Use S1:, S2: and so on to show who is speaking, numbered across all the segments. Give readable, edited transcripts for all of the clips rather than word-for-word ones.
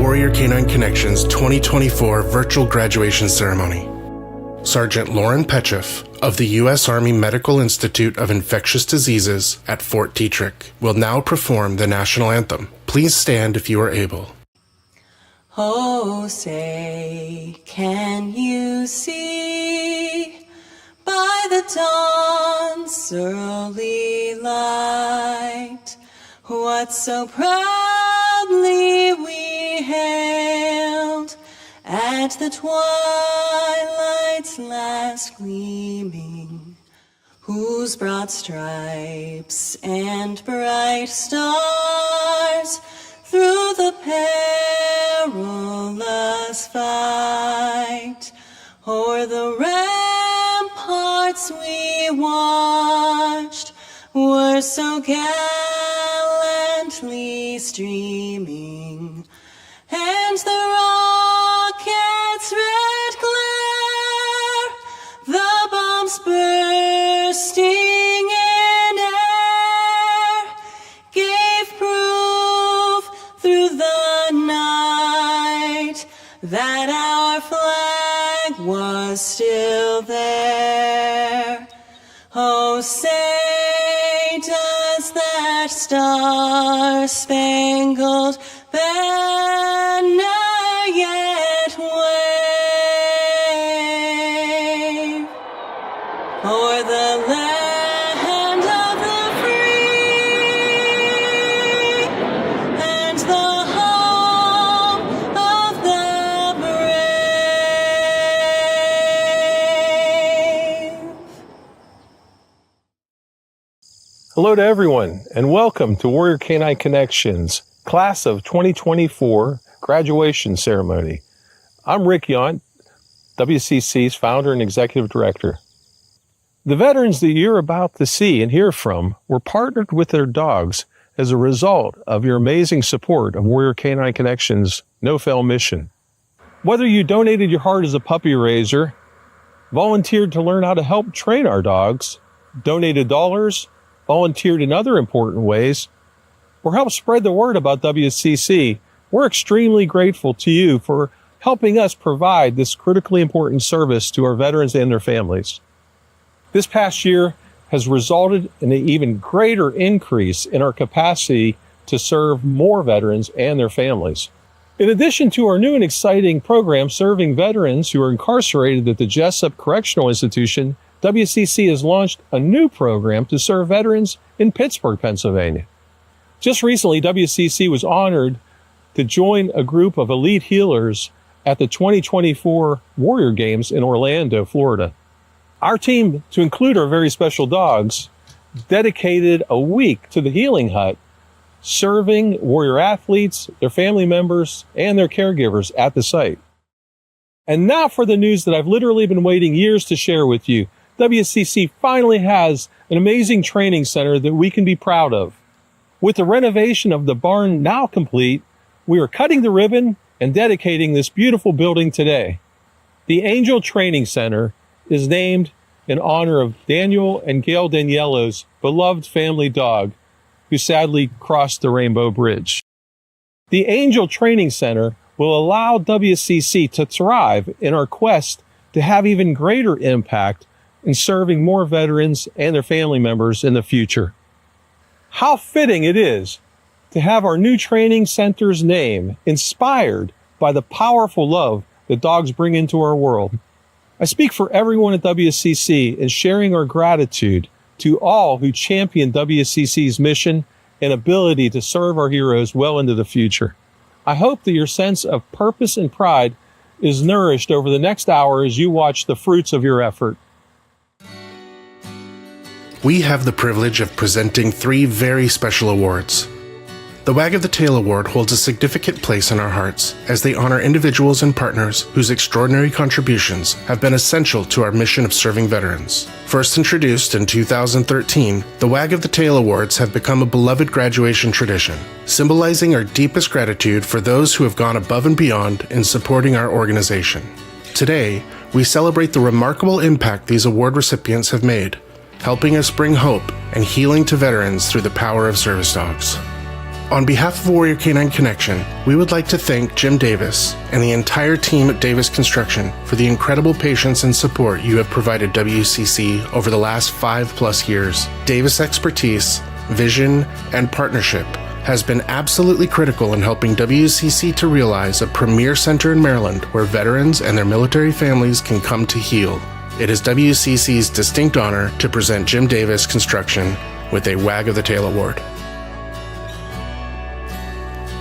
S1: Warrior Canine Connections 2024 Virtual Graduation Ceremony. Sergeant Lauren Petcheff of the U.S. Army Medical Institute of Infectious Diseases at Fort Detrick will now perform the national anthem. Please stand if you are able.
S2: Oh, say, can you see by the dawn's early light what so proudly we hailed at the twilight's last gleaming, whose broad stripes and bright stars through the perilous fight o'er the ramparts we watched were so gallantly streaming, and the rocket's red glare, the bombs bursting in air, gave proof through the night that our flag was still there. Oh, say, does that star-spangled banner yet wave o'er the land of the free and the home of the brave?
S3: Hello to everyone, and welcome to Warrior Canine Connections, Class of 2024 Graduation Ceremony. I'm Rick Yount, WCC's founder and executive director. The veterans that you're about to see and hear from were partnered with their dogs as a result of your amazing support of Warrior Canine Connections' no-fail mission. Whether you donated your heart as a puppy raiser, volunteered to learn how to help train our dogs, donated dollars, volunteered in other important ways, or helped spread the word about WCC, we're extremely grateful to you for helping us provide this critically important service to our veterans and their families. This past year has resulted in an even greater increase in our capacity to serve more veterans and their families. In addition to our new and exciting program serving veterans who are incarcerated at the Jessup Correctional Institution, WCC has launched a new program to serve veterans in Pittsburgh, Pennsylvania. Just recently, WCC was honored to join a group of elite healers at the 2024 Warrior Games in Orlando, Florida. Our team, to include our very special dogs, dedicated a week to the Healing Hut, serving warrior athletes, their family members, and their caregivers at the site. And now for the news that I've literally been waiting years to share with you. WCC finally has an amazing training center that we can be proud of. With the renovation of the barn now complete, we are cutting the ribbon and dedicating this beautiful building today. The Angel Training Center is named in honor of Daniel and Gail Daniello's beloved family dog, who sadly crossed the Rainbow Bridge. The Angel Training Center will allow WCC to thrive in our quest to have even greater impact in serving more veterans and their family members in the future. How fitting it is to have our new training center's name inspired by the powerful love that dogs bring into our world. I speak for everyone at WCC in sharing our gratitude to all who champion WCC's mission and ability to serve our heroes well into the future. I hope that your sense of purpose and pride is nourished over the next hour as you watch the fruits of your effort.
S1: We have the privilege of presenting 3 very special awards. The Wag of the Tail Award holds a significant place in our hearts as they honor individuals and partners whose extraordinary contributions have been essential to our mission of serving veterans. First introduced in 2013, the Wag of the Tail Awards have become a beloved graduation tradition, symbolizing our deepest gratitude for those who have gone above and beyond in supporting our organization. Today, we celebrate the remarkable impact these award recipients have made, helping us bring hope and healing to veterans through the power of service dogs. On behalf of Warrior Canine Connection, we would like to thank Jim Davis and the entire team at Davis Construction for the incredible patience and support you have provided WCC over the last 5+ years. Davis' expertise, vision, and partnership has been absolutely critical in helping WCC to realize a premier center in Maryland where veterans and their military families can come to heal. It is WCC's distinct honor to present Jim Davis Construction with a Wag of the Tail Award.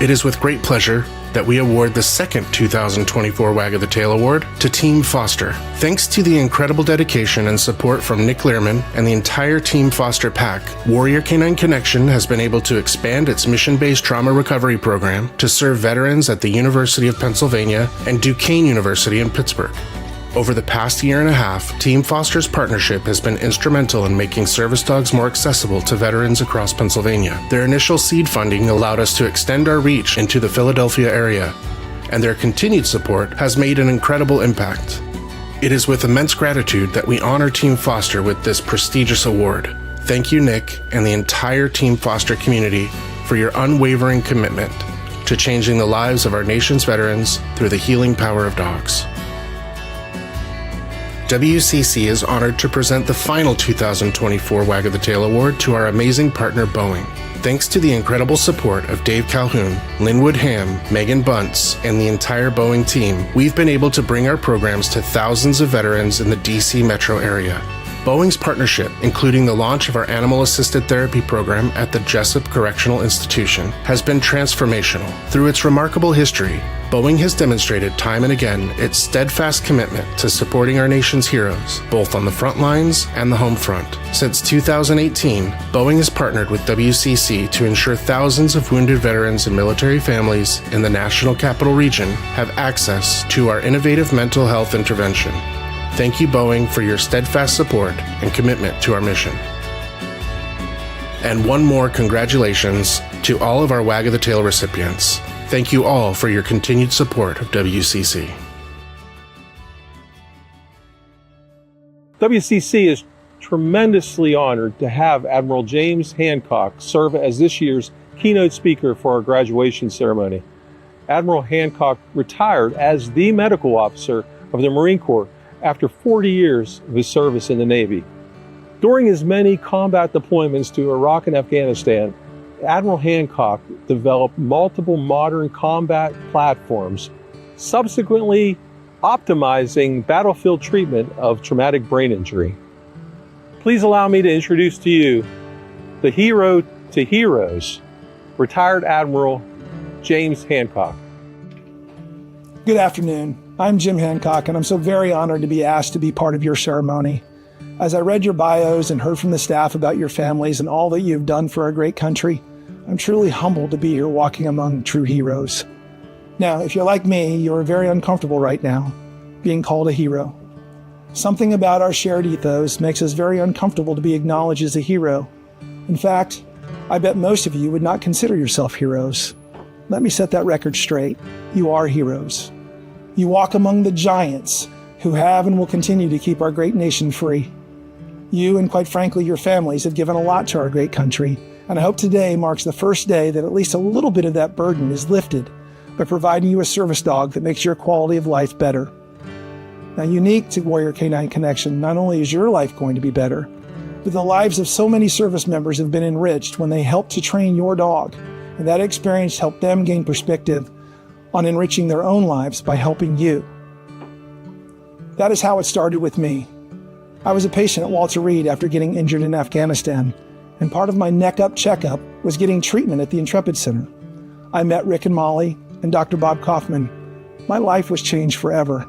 S1: It is with great pleasure that we award the second 2024 Wag of the Tail Award to Team Foster. Thanks to the incredible dedication and support from Nick Learman and the entire Team Foster pack, Warrior Canine Connection has been able to expand its mission-based trauma recovery program to serve veterans at the University of Pennsylvania and Duquesne University in Pittsburgh. Over the past year and a half, Team Foster's partnership has been instrumental in making service dogs more accessible to veterans across Pennsylvania. Their initial seed funding allowed us to extend our reach into the Philadelphia area, and their continued support has made an incredible impact. It is with immense gratitude that we honor Team Foster with this prestigious award. Thank you, Nick, and the entire Team Foster community for your unwavering commitment to changing the lives of our nation's veterans through the healing power of dogs. WCC is honored to present the final 2024 Wag of the Tail Award to our amazing partner Boeing. Thanks to the incredible support of Dave Calhoun, Linwood Ham, Megan Bunce, and the entire Boeing team, we've been able to bring our programs to thousands of veterans in the DC metro area. Boeing's partnership, including the launch of our animal-assisted therapy program at the Jessup Correctional Institution, has been transformational. Through its remarkable history, Boeing has demonstrated time and again its steadfast commitment to supporting our nation's heroes, both on the front lines and the home front. Since 2018, Boeing has partnered with WCC to ensure thousands of wounded veterans and military families in the National Capital Region have access to our innovative mental health intervention. Thank you, Boeing, for your steadfast support and commitment to our mission. And one more congratulations to all of our Wag of the Tail recipients. Thank you all for your continued support of WCC.
S3: WCC is tremendously honored to have Admiral James Hancock serve as this year's keynote speaker for our graduation ceremony. Admiral Hancock retired as the medical officer of the Marine Corps after 40 years of his service in the Navy. During his many combat deployments to Iraq and Afghanistan, Admiral Hancock developed multiple modern combat platforms, subsequently optimizing battlefield treatment of traumatic brain injury. Please allow me to introduce to you the hero to heroes, retired Admiral James Hancock.
S4: Good afternoon. I'm Jim Hancock, and I'm so very honored to be asked to be part of your ceremony. As I read your bios and heard from the staff about your families and all that you've done for our great country, I'm truly humbled to be here walking among true heroes. Now, if you're like me, you're very uncomfortable right now, being called a hero. Something about our shared ethos makes us very uncomfortable to be acknowledged as a hero. In fact, I bet most of you would not consider yourself heroes. Let me set that record straight. You are heroes. You walk among the giants who have and will continue to keep our great nation free. You, and quite frankly, your families have given a lot to our great country, and I hope today marks the first day that at least a little bit of that burden is lifted by providing you a service dog that makes your quality of life better. Now, unique to Warrior Canine Connection, not only is your life going to be better, but the lives of so many service members have been enriched when they helped to train your dog, and that experience helped them gain perspective on enriching their own lives by helping you. That is how it started with me. I was a patient at Walter Reed after getting injured in Afghanistan, and part of my neck-up checkup was getting treatment at the Intrepid Center. I met Rick and Molly and Dr. Bob Kaufman. My life was changed forever.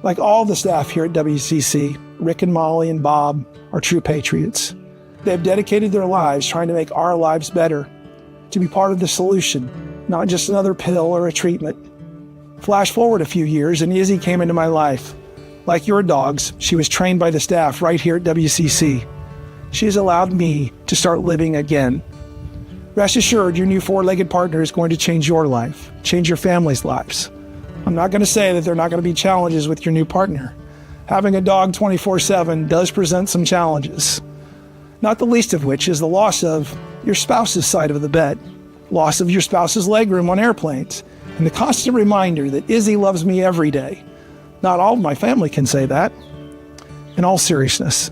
S4: Like all the staff here at WCC, Rick and Molly and Bob are true patriots. They have dedicated their lives trying to make our lives better, to be part of the solution, not just another pill or a treatment. Flash forward a few years and Izzy came into my life. Like your dogs, she was trained by the staff right here at WCC. She has allowed me to start living again. Rest assured, your new four-legged partner is going to change your life, change your family's lives. I'm not going to say that there are not going to be challenges with your new partner. Having a dog 24/7 does present some challenges, not the least of which is the loss of your spouse's side of the bed. loss of your spouse's legroom on airplanes, and the constant reminder that Izzy loves me every day. Not all of my family can say that. In all seriousness,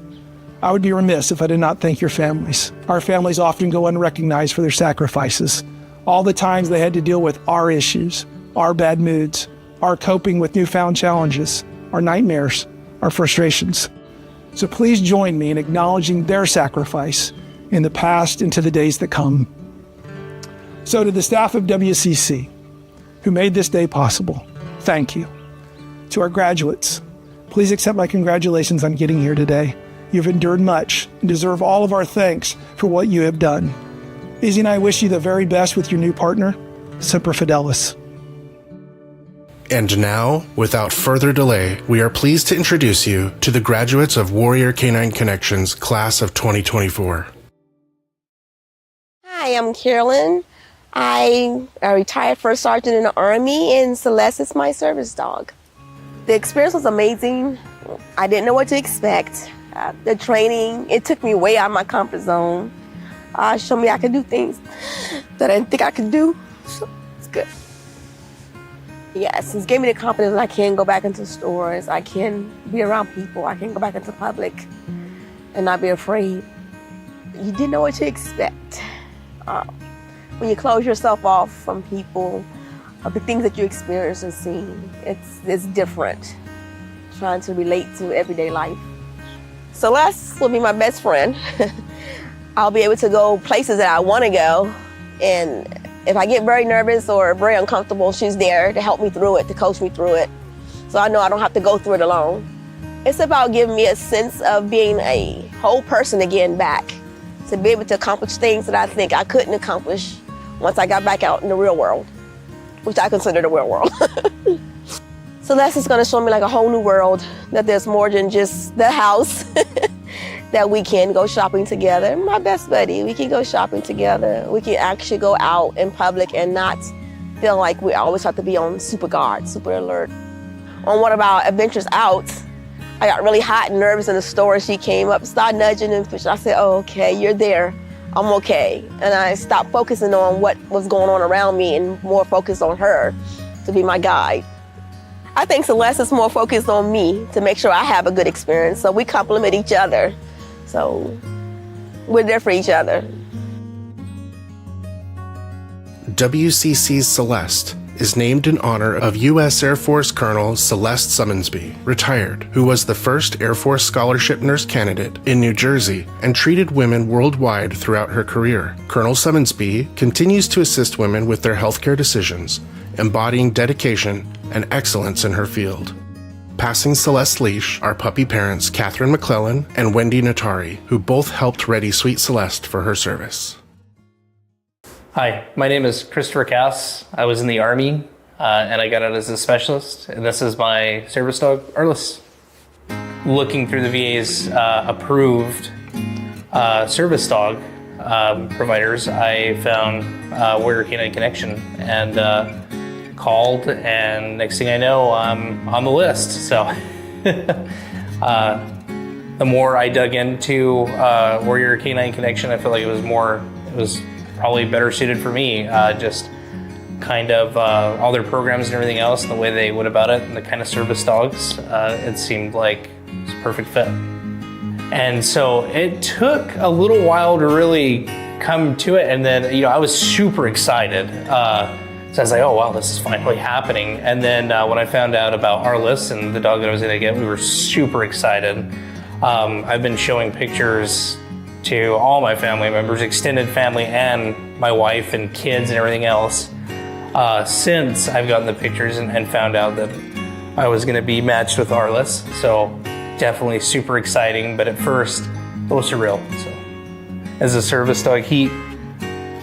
S4: I would be remiss if I did not thank your families. Our families often go unrecognized for their sacrifices. All the times they had to deal with our issues, our bad moods, our coping with newfound challenges, our nightmares, our frustrations. So please join me in acknowledging their sacrifice in the past and to the days that come. So to the staff of WCC, who made this day possible, thank you. To our graduates, please accept my congratulations on getting here today. You've endured much and deserve all of our thanks for what you have done. Izzy and I wish you the very best with your new partner, Semper Fidelis.
S1: And now, without further delay, we are pleased to introduce you to the graduates of Warrior Canine Connections Class of 2024.
S5: Hi, I'm Carolyn. I retired first sergeant in the Army, and Celeste is my service dog. The experience was amazing. I didn't know what to expect. The training, it took me way out of my comfort zone. Showed me I could do things that I didn't think I could do. So it's good. Yes, it gave me the confidence that I can go back into stores. I can be around people. I can go back into public and not be afraid. You didn't know what to expect. When you close yourself off from people, the things that you experience and see, it's different. Trying to relate to everyday life. Celeste will be my best friend. I'll be able to go places that I want to go, and if I get very nervous or very uncomfortable, she's there to help me through it, to coach me through it. So I know I don't have to go through it alone. It's about giving me a sense of being a whole person again back, to be able to accomplish things that I think I couldn't accomplish once I got back out in the real world, which I consider the real world. Celeste is gonna show me like a whole new world, that there's more than just the house, that we can go shopping together. My best buddy, we can go shopping together. We can actually go out in public and not feel like we always have to be on super guard, super alert. On one of our adventures out, I got really hot and nervous in the store. She came up, started nudging and pushing. I said, oh, okay, you're there. I'm okay. And I stopped focusing on what was going on around me and more focused on her to be my guide. I think Celeste is more focused on me to make sure I have a good experience. So we complement each other. So we're there for each other.
S1: WCC's Celeste is named in honor of U.S. Air Force Colonel Celeste Summonsby, retired, who was the first Air Force scholarship nurse candidate in New Jersey and treated women worldwide throughout her career. Colonel Summonsby continues to assist women with their healthcare decisions, embodying dedication and excellence in her field. Passing Celeste's leash are puppy parents Catherine McClellan and Wendy Natari, who both helped ready Sweet Celeste for her service.
S6: Hi, my name is Christopher Cass. I was in the Army and I got out as a specialist, and this is my service dog, Arliss. Looking through the VA's approved service dog providers, I found Warrior Canine Connection and called, and next thing I know, I'm on the list. So the more I dug into Warrior Canine Connection, I feel like it was probably better suited for me. Just kind of all their programs and everything else, and the way they went about it, and the kind of service dogs, it seemed like it was a perfect fit. And so it took a little while to really come to it, and then I was super excited. So I was like, oh wow, this is finally happening. And then when I found out about Arliss and the dog that I was gonna get, we were super excited. I've been showing pictures to all my family members, extended family, and my wife and kids and everything else since I've gotten the pictures and found out that I was gonna be matched with Arliss. So definitely super exciting, but at first, a little surreal. So as a service dog,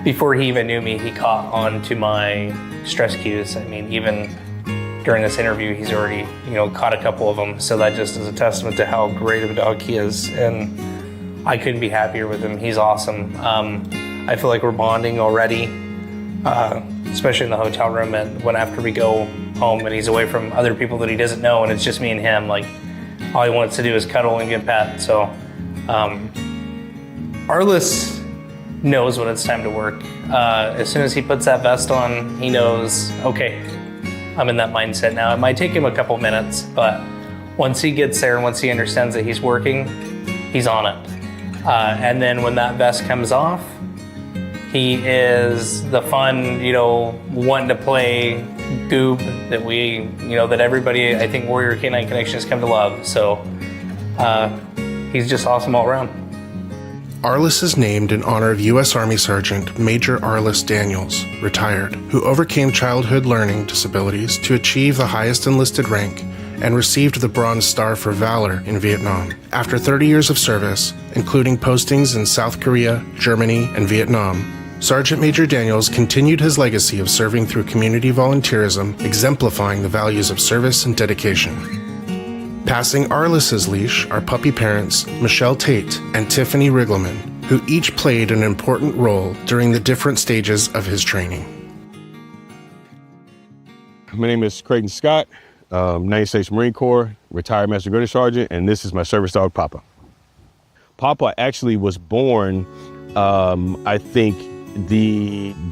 S6: before he even knew me, he caught on to my stress cues. I mean, even during this interview, he's already, caught a couple of them. So that just is a testament to how great of a dog he is. And I couldn't be happier with him. He's awesome. I feel like we're bonding already, especially in the hotel room. And after we go home and he's away from other people that he doesn't know, and it's just me and him, like all he wants to do is cuddle and get pet. So Arliss knows when it's time to work. As soon as he puts that vest on, he knows, okay, I'm in that mindset now. It might take him a couple minutes, but once he gets there and once he understands that he's working, he's on it. And then when that vest comes off, he is the fun, wanting to play goob that that everybody, I think Warrior Canine Connection has come to love. So he's just awesome all around.
S1: Arliss is named in honor of U.S. Army Sergeant Major Arliss Daniels, retired, who overcame childhood learning disabilities to achieve the highest enlisted rank and received the Bronze Star for Valor in Vietnam. After 30 years of service, including postings in South Korea, Germany, and Vietnam, Sergeant Major Daniels continued his legacy of serving through community volunteerism, exemplifying the values of service and dedication. Passing Arliss's leash are puppy parents Michelle Tate and Tiffany Riggleman, who each played an important role during the different stages of his training.
S7: My name is Creighton Scott, United States Marine Corps, retired Master Grading Sergeant, and this is my service dog, Papa. Papa actually was born, I think,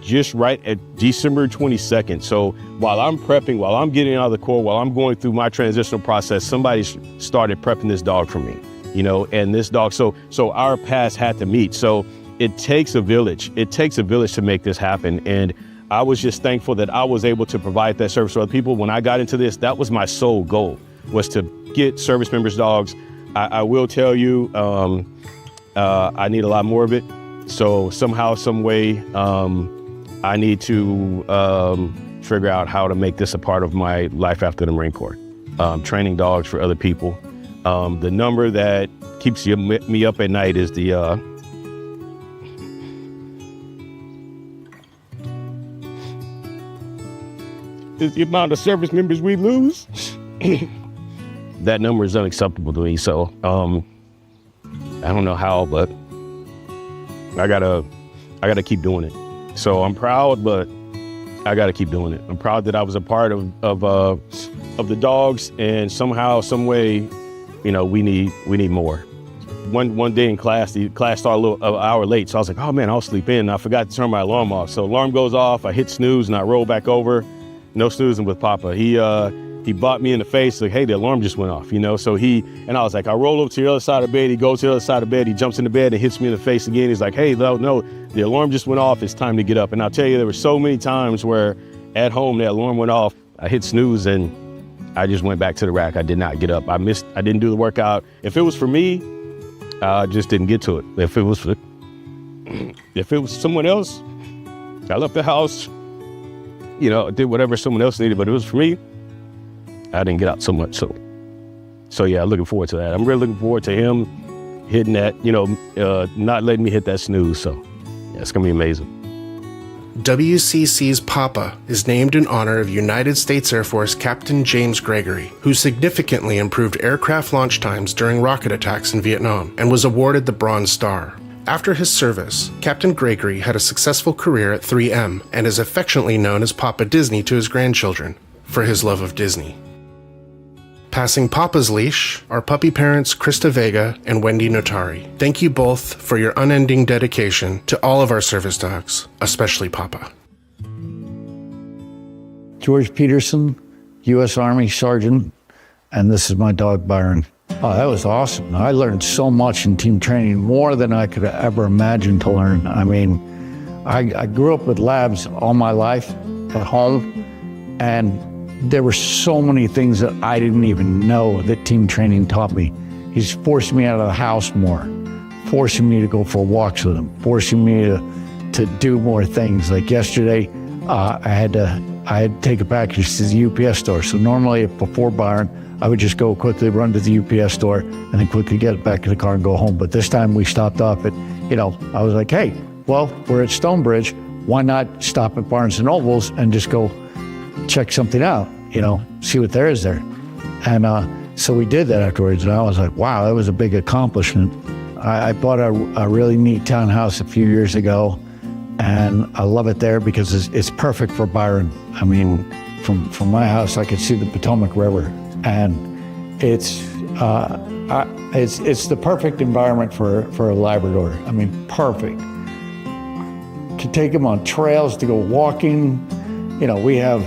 S7: just right at December 22nd. So while I'm prepping, while I'm getting out of the Corps, while I'm going through my transitional process, somebody started prepping this dog for me, and this dog, so our paths had to meet. So it takes a village. It takes a village to make this happen. And I was just thankful that I was able to provide that service to other people. When I got into this, that was my sole goal, was to get service members' dogs. I will tell you, I need a lot more of it. So somehow, some way, I need to figure out how to make this a part of my life after the Marine Corps. Training dogs for other people. The number that keeps me up at night is the amount of service members we lose. That number is unacceptable to me. So I don't know how, but I gotta keep doing it. So I'm proud, but I gotta keep doing it. I'm proud that I was a part of the dogs, and somehow, some way, we need more. One day in class, the class started an hour late, so I was like, oh man, I'll sleep in. I forgot to turn my alarm off. So alarm goes off, I hit snooze, and I roll back over. No snoozing with Papa. He bought me in the face, like, hey, the alarm just went off, So and I was like, I roll over to the other side of the bed. He goes to the other side of the bed. He jumps in the bed and hits me in the face again. He's like, hey, no, the alarm just went off. It's time to get up. And I'll tell you, there were so many times where at home, that alarm went off. I hit snooze and I just went back to the rack. I did not get up. I didn't do the workout. If it was for me, I just didn't get to it. If it was someone else, I left the house, did whatever someone else needed, but it was for me, I didn't get out so much. So yeah, looking forward to that. I'm really looking forward to him hitting that, not letting me hit that snooze. So yeah, it's gonna be amazing.
S1: WCC's Papa is named in honor of United States Air Force Captain James Gregory, who significantly improved aircraft launch times during rocket attacks in Vietnam and was awarded the Bronze Star. After his service, Captain Gregory had a successful career at 3M and is affectionately known as Papa Disney to his grandchildren for his love of Disney. Passing Papa's leash are puppy parents Krista Vega and Wendy Notari. Thank you both for your unending dedication to all of our service dogs, especially Papa.
S8: George Peterson, U.S. Army Sergeant, and this is my dog, Byron. Oh, that was awesome. I learned so much in team training, more than I could ever imagine to learn. I mean, I grew up with labs all my life at home, and there were so many things that I didn't even know that team training taught me. He's forcing me out of the house more, forcing me to go for walks with him, forcing me to do more things. Like yesterday, I had to take a package to the UPS store. So normally before Byron, I would just go quickly run to the UPS store and then quickly get back in the car and go home. But this time we stopped off at, I was like, hey, well, we're at Stonebridge. Why not stop at Barnes & Noble's and just go check something out, see what there is there. And so we did that afterwards, and I was like, wow, that was a big accomplishment. I bought a really neat townhouse a few years ago, and I love it there because it's perfect for Byron. I mean, from my house, I could see the Potomac River, and it's the perfect environment for a Labrador. I mean, perfect. to take him on trails to go walking. You know, we have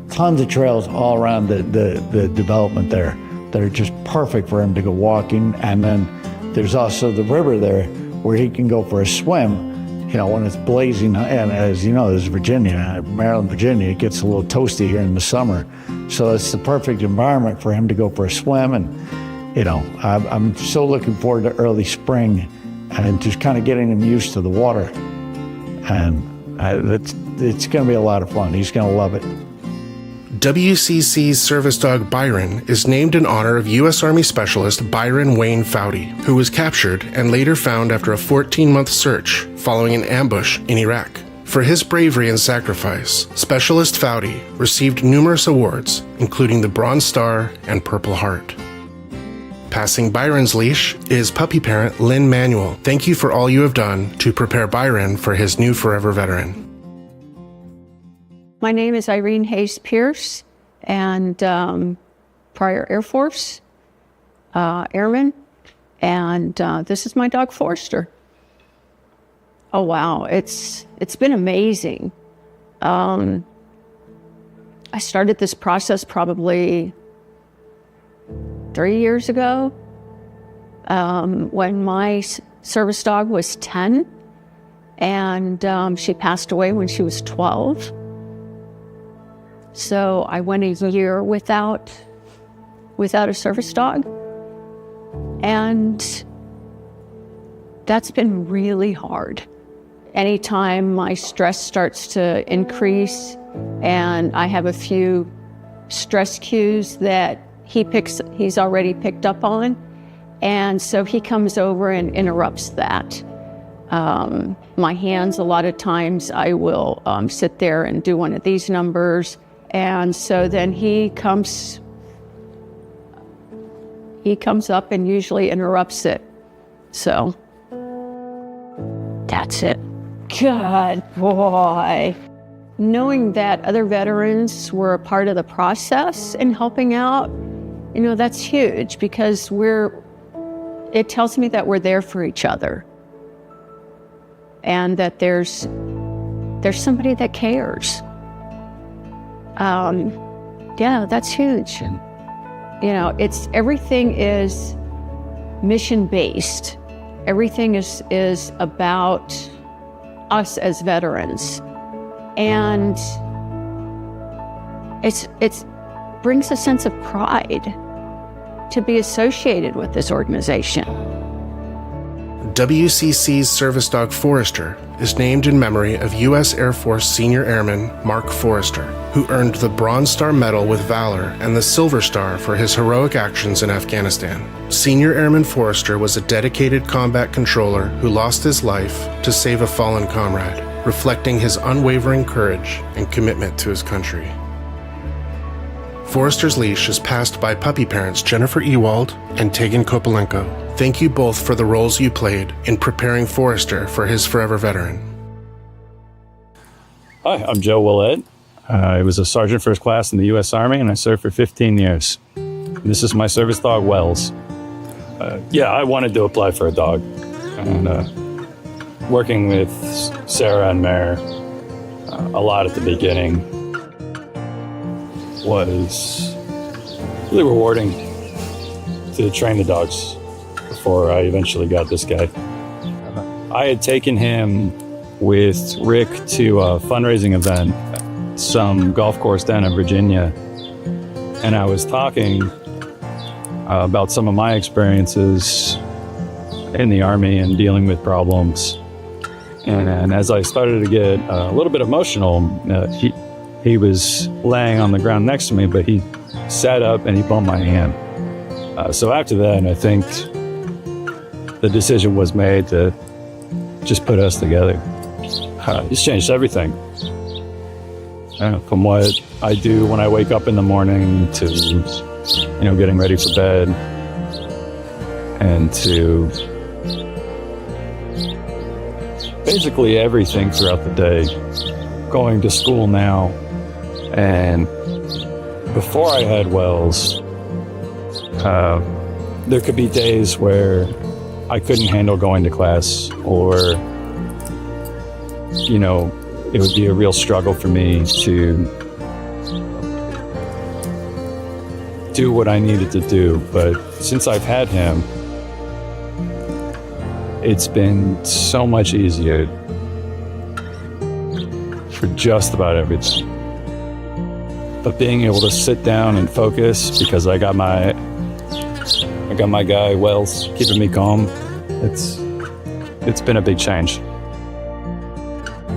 S8: tons of trails all around the development there that are just perfect for him to go walking. And then there's also the river there where he can go for a swim, you know, when it's blazing. And as you know, there's Virginia, Maryland, Virginia, it gets a little toasty here in the summer. So it's the perfect environment for him to go for a swim. And, you know, I'm so looking forward to early spring and just kind of getting him used to the water. And it's going to be a lot of fun. He's going to love it.
S1: WCC's service dog Byron is named in honor of U.S. Army Specialist Byron Wayne Foudy, who was captured and later found after a 14-month search following an ambush in Iraq. For his bravery and sacrifice, Specialist Foudy received numerous awards, including the Bronze Star and Purple Heart. Passing Byron's leash is puppy parent Lynn Manuel. Thank you for all you have done to prepare Byron for his new forever veteran.
S9: My name is Irene Hayes Pierce, and prior Air Force airman, and this is my dog Forrester. Oh wow, it's been amazing. I started this process probably 3 years ago when my service dog was 10, and she passed away when she was 12. So I went a year without a service dog, and that's been really hard. Anytime my stress starts to increase and I have a few stress cues that he's already picked up on, and so he comes over and interrupts that. My hands, a lot of times I will sit there and do one of these numbers. And so then he comes up and usually interrupts it. So that's it. Good boy. Knowing that other veterans were a part of the process and helping out, you know, that's huge, because it tells me that we're there for each other and that there's somebody that cares. Yeah, that's huge. You know, everything is mission-based. Everything is about us as veterans. And it brings a sense of pride to be associated with this organization.
S1: WCC's service dog Forrester is named in memory of U.S. Air Force Senior Airman Mark Forrester, who earned the Bronze Star Medal with Valor and the Silver Star for his heroic actions in Afghanistan. Senior Airman Forrester was a dedicated combat controller who lost his life to save a fallen comrade, reflecting his unwavering courage and commitment to his country. Forrester's leash is passed by puppy parents Jennifer Ewald and Tegan Kopelenko. Thank you both for the roles you played in preparing Forrester for his forever veteran.
S10: Hi, I'm Joe Willett. I was a sergeant first class in the U.S. Army, and I served for 15 years. This is my service dog, Wells. I wanted to apply for a dog. And working with Sarah and Mare a lot at the beginning was really rewarding to train the dogs before I eventually got this guy. I had taken him with Rick to a fundraising event, some golf course down in Virginia, and I was talking about some of my experiences in the Army and dealing with problems. And as I started to get a little bit emotional, he was laying on the ground next to me, but he sat up and he bumped my hand. So after that, I think the decision was made to just put us together. It's changed everything. From what I do when I wake up in the morning to, getting ready for bed, and to basically everything throughout the day. Going to school now, and before I had Wells, there could be days where I couldn't handle going to class, or you know, it would be a real struggle for me to do what I needed to do. But since I've had him, it's been so much easier for just about everything. But being able to sit down and focus because I got my guy Wells keeping me calm, it's been a big change.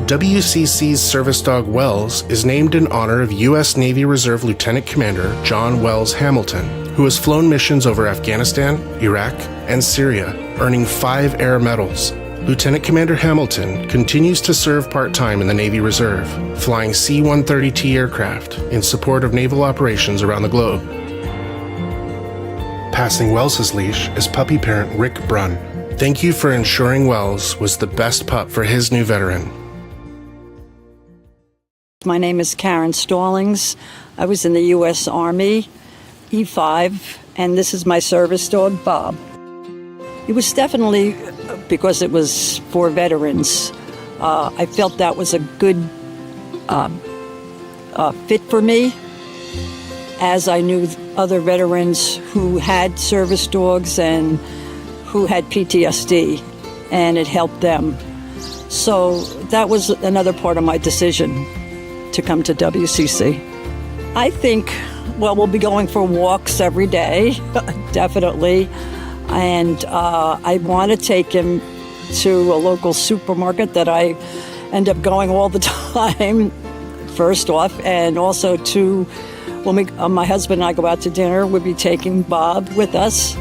S1: WCC's service dog Wells is named in honor of U.S. Navy Reserve Lieutenant Commander John Wells Hamilton, who has flown missions over Afghanistan, Iraq, and Syria, earning 5 air medals. Lieutenant Commander Hamilton continues to serve part-time in the Navy Reserve, flying C-130T aircraft in support of naval operations around the globe. Passing Wells' leash is puppy parent Rick Brunn. Thank you for ensuring Wells was the best pup for his new veteran.
S11: My name is Karen Stallings. I was in the U.S. Army, E5, and this is my service dog, Bob. It was definitely because it was for veterans. I felt that was a good fit for me, as I knew other veterans who had service dogs and who had PTSD, and it helped them. So that was another part of my decision to come to WCC. I think, well, we'll be going for walks every day, definitely. And I want to take him to a local supermarket that I end up going all the time, first off, and also to, when my husband and I go out to dinner, we'll be taking Bob with us.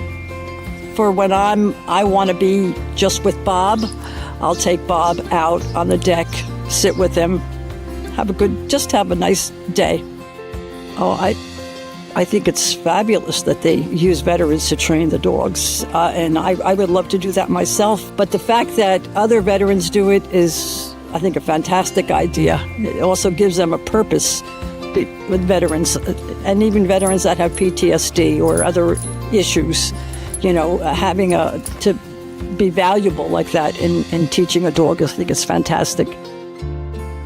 S11: For when I want to be just with Bob, I'll take Bob out on the deck, sit with him, just have a nice day. Oh, I think it's fabulous that they use veterans to train the dogs, and I would love to do that myself. But the fact that other veterans do it is, I think, a fantastic idea. It also gives them a purpose with veterans, and even veterans that have PTSD or other issues, you know, having to be valuable like that in teaching a dog, I think it's fantastic.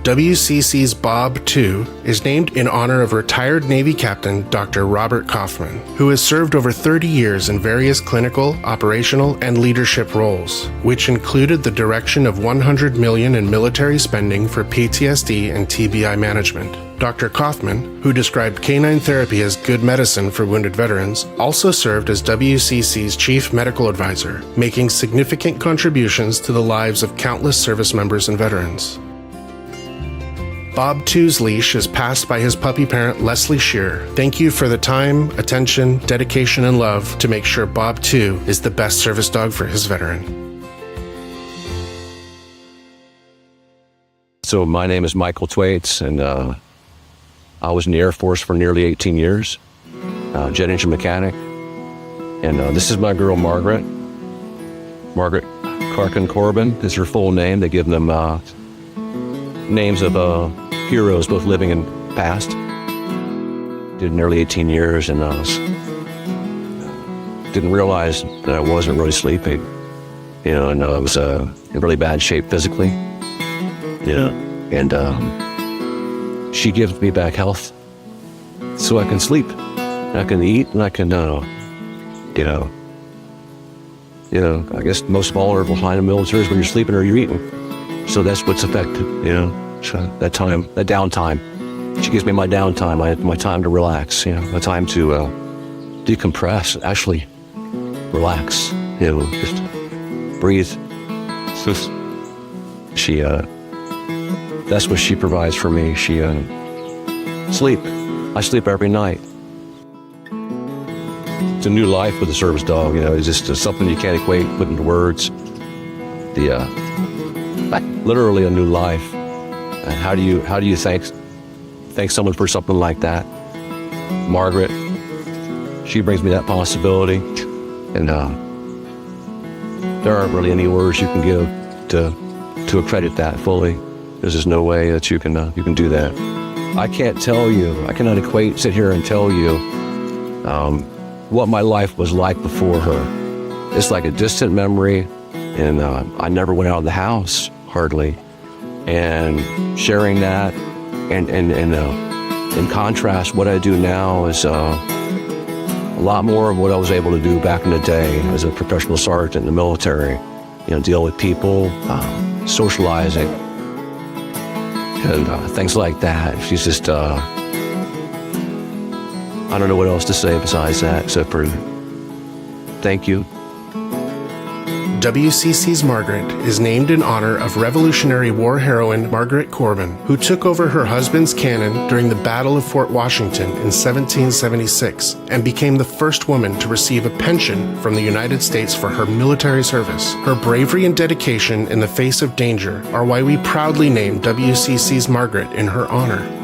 S1: WCC's Bob 2 is named in honor of retired Navy Captain Dr. Robert Kaufman, who has served over 30 years in various clinical, operational, and leadership roles, which included the direction of $100 million in military spending for PTSD and TBI management. Dr. Kaufman, who described canine therapy as good medicine for wounded veterans, also served as WCC's chief medical advisor, making significant contributions to the lives of countless service members and veterans. Bob 2's leash is passed by his puppy parent, Leslie Shear. Thank you for the time, attention, dedication, and love to make sure Bob 2 is the best service dog for his veteran.
S7: So my name is Michael Twaits, and I was in the Air Force for nearly 18 years, jet engine mechanic. And this is my girl, Margaret. Margaret Karkin Corbin is her full name. They give them names of heroes, both living and past. Did nearly 18 years, and didn't realize that I wasn't really sleeping. You know, and I was in really bad shape physically. Yeah, and she gives me back health, so I can sleep, I can eat, and I can, I guess most of all are behind the military is when you're sleeping or you're eating. So that's what's affected, so that time, that downtime. She gives me my downtime, my time to relax, my time to decompress, actually relax, just breathe. She, that's what she provides for me. She, sleep. I sleep every night. It's a new life with a service dog, it's just something you can't put into words. Literally a new life. And how do you thank someone for something like that? Margaret, she brings me that possibility, and there aren't really any words you can give to accredit that fully. There's just no way that you can do that. I cannot sit here and tell you what my life was like before her. It's like a distant memory, and I never went out of the house hardly.
S12: and sharing that. And in contrast, what I do now is a lot more of what I was able to do back in the day as a professional sergeant in the military. You know, deal with people, socializing, and things like that. She's just, I don't know what else to say besides that, except for thank you.
S1: WCC's Margaret is named in honor of Revolutionary War heroine Margaret Corbin, who took over her husband's cannon during the Battle of Fort Washington in 1776 and became the first woman to receive a pension from the United States for her military service. Her bravery and dedication in the face of danger are why we proudly named WCC's Margaret in her honor.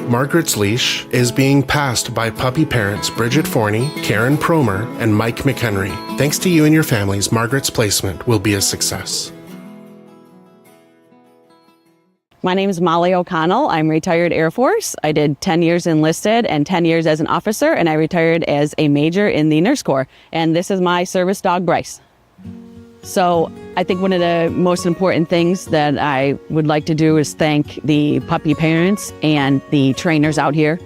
S1: Margaret's leash is being passed by puppy parents Bridget Forney, Karen Promer, and Mike McHenry. Thanks to you and your families, Margaret's placement will be a success.
S13: My name is Molly O'Connell. I'm retired Air Force. I did 10 years enlisted and 10 years as an officer, and I retired as a major in the Nurse Corps. And this is my service dog, Bryce. So I think one of the most important things that I would like to do is thank the puppy parents and the trainers out here.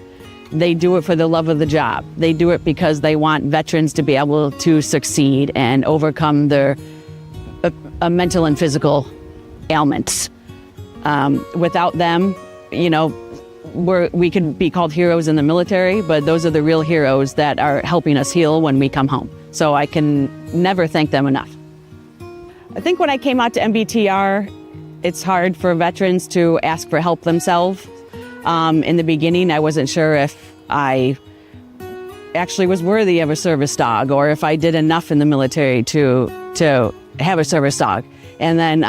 S13: They do it for the love of the job. They do it because they want veterans to be able to succeed and overcome their mental and physical ailments. Without them, you know, we could be called heroes in the military, but those are the real heroes that are helping us heal when we come home. So I can never thank them enough. I think when I came out to MBTR, it's hard for veterans to ask for help themselves. In the beginning, I wasn't sure if I actually was worthy of a service dog or if I did enough in the military to have a service dog. And then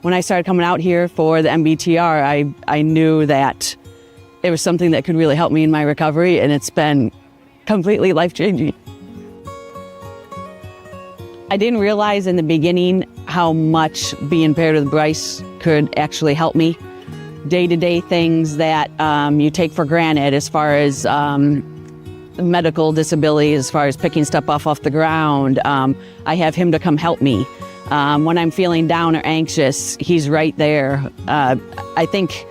S13: when I started coming out here for the MBTR, I knew that it was something that could really help me in my recovery, and it's been completely life-changing. I didn't realize in the beginning how much being paired with Bryce could actually help me. Day-to-day things that you take for granted as far as medical disability, as far as picking stuff off the ground. I have him to come help me. When I'm feeling down or anxious, he's right there. I think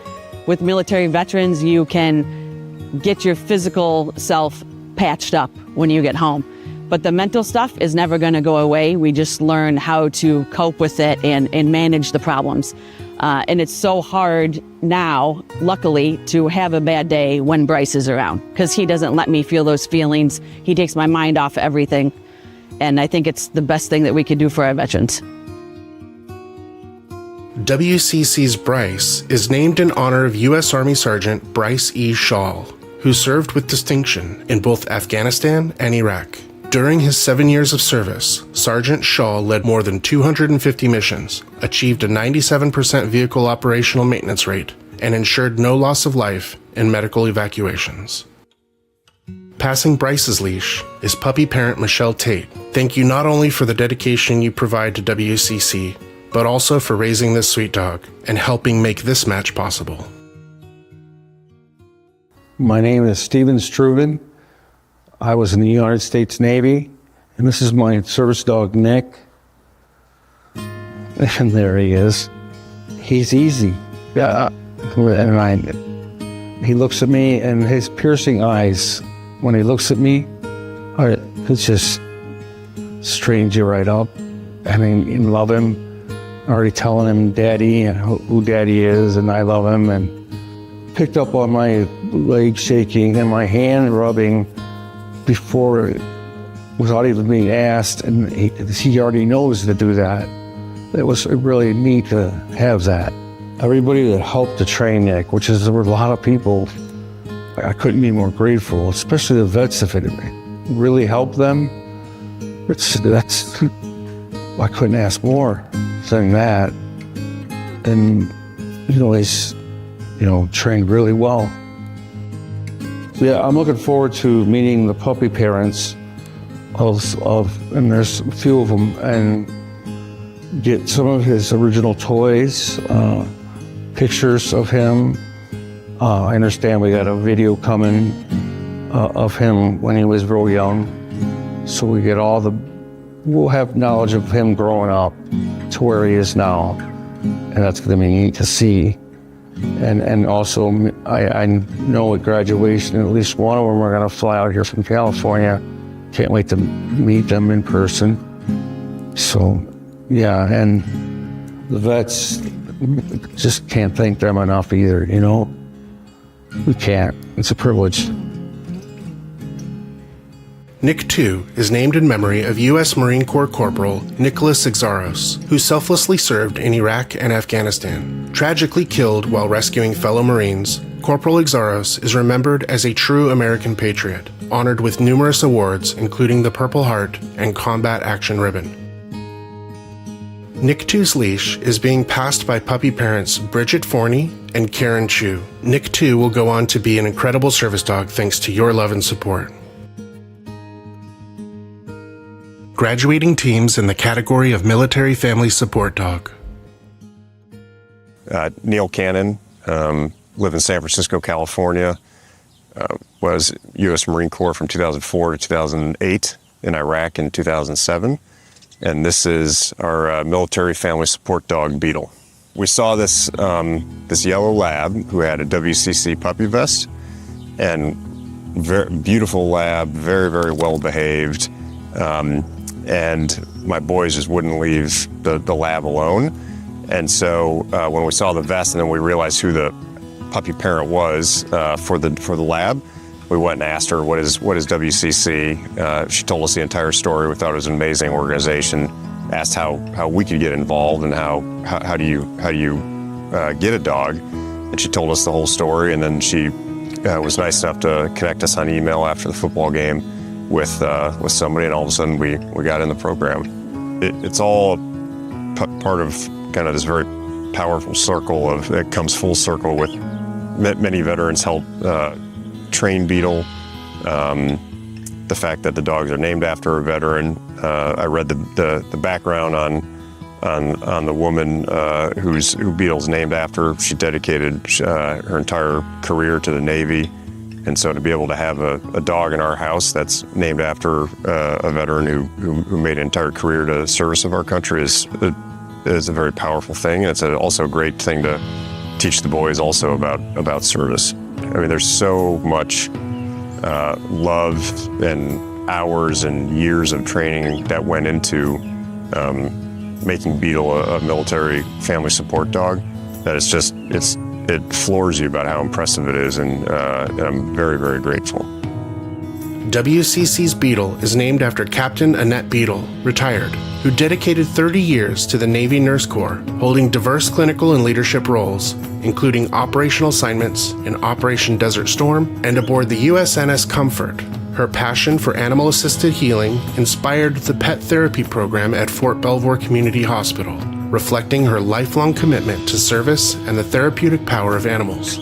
S13: with military veterans, you can get your physical self patched up when you get home. But the mental stuff is never going to go away. We just learn how to cope with it and manage the problems. And it's so hard now, luckily, to have a bad day when Bryce is around, because he doesn't let me feel those feelings. He takes my mind off everything. And I think it's the best thing that we could do for our veterans.
S1: WCC's Bryce is named in honor of U.S. Army Sergeant Bryce E. Shaw, who served with distinction in both Afghanistan and Iraq. During his 7 years of service, Sergeant Shaw led more than 250 missions, achieved a 97% vehicle operational maintenance rate, and ensured no loss of life in medical evacuations. Passing Bryce's leash is puppy parent Michelle Tate. Thank you not only for the dedication you provide to WCC, but also for raising this sweet dog and helping make this match possible.
S8: My name is Steven Struven. I was in the United States Navy, and this is my service dog, Nick. And there he is. He's easy. He looks at me, and his piercing eyes, when he looks at me, it's just strains you right up. I mean, you love him. Already telling him Daddy and who Daddy is, and I love him, and picked up on my leg shaking and my hand rubbing before, without even being asked, and he already knows to do that. It was really neat to have that. Everybody that helped to train Nick, which is there were a lot of people, I couldn't be more grateful, especially the vets, if it really helped them. I couldn't ask more than that. And he's trained really well. Yeah, I'm looking forward to meeting the puppy parents and there's a few of them, and get some of his original toys, pictures of him. I understand we got a video coming of him when he was real young, so we'll have knowledge of him growing up to where he is now. And that's going to be neat to see. And also, I know at graduation, at least one of them are going to fly out here from California. Can't wait to meet them in person. So, yeah, and the vets, just can't thank them enough either, you know? We can't. It's a privilege.
S1: Nick 2 is named in memory of U.S. Marine Corps Corporal Nicholas Exaros, who selflessly served in Iraq and Afghanistan. Tragically killed while rescuing fellow Marines, Corporal Exaros is remembered as a true American patriot, honored with numerous awards including the Purple Heart and Combat Action Ribbon. Nick 2's leash is being passed by puppy parents Bridget Forney and Karen Chu. Nick 2 will go on to be an incredible service dog thanks to your love and support. Graduating teams in the category of Military Family Support Dog.
S14: Neil Cannon, live in San Francisco, California, was U.S. Marine Corps from 2004 to 2008, in Iraq in 2007. And this is our Military Family Support Dog, Beetle. We saw this, this yellow lab who had a WCC puppy vest, and very beautiful lab, very, very well behaved. And my boys just wouldn't leave the lab alone. And so when we saw the vest and then we realized who the puppy parent was for the lab, we went and asked her, what is WCC? She told us the entire story. We thought it was an amazing organization. Asked how we could get involved and how do you get a dog? And she told us the whole story. And then she was nice enough to connect us on email after the football game with somebody, and all of a sudden we got in the program. It's all part of kind of this very powerful circle of, it comes full circle with many veterans help train Beetle. The fact that the dogs are named after a veteran. I read the background on the woman who Beetle's named after. She dedicated her entire career to the Navy. And so to be able to have a dog in our house that's named after a veteran who made an entire career to the service of our country is a very powerful thing. And it's also a great thing to teach the boys also about service. I mean, there's so much love and hours and years of training that went into making Beetle a military family support dog that it floors you about how impressive it is, and I'm very, very grateful.
S1: WCC's Beetle is named after Captain Annette Beetle, retired, who dedicated 30 years to the Navy Nurse Corps, holding diverse clinical and leadership roles, including operational assignments in Operation Desert Storm and aboard the USNS Comfort. Her passion for animal-assisted healing inspired the pet therapy program at Fort Belvoir Community Hospital, reflecting her lifelong commitment to service and the therapeutic power of animals.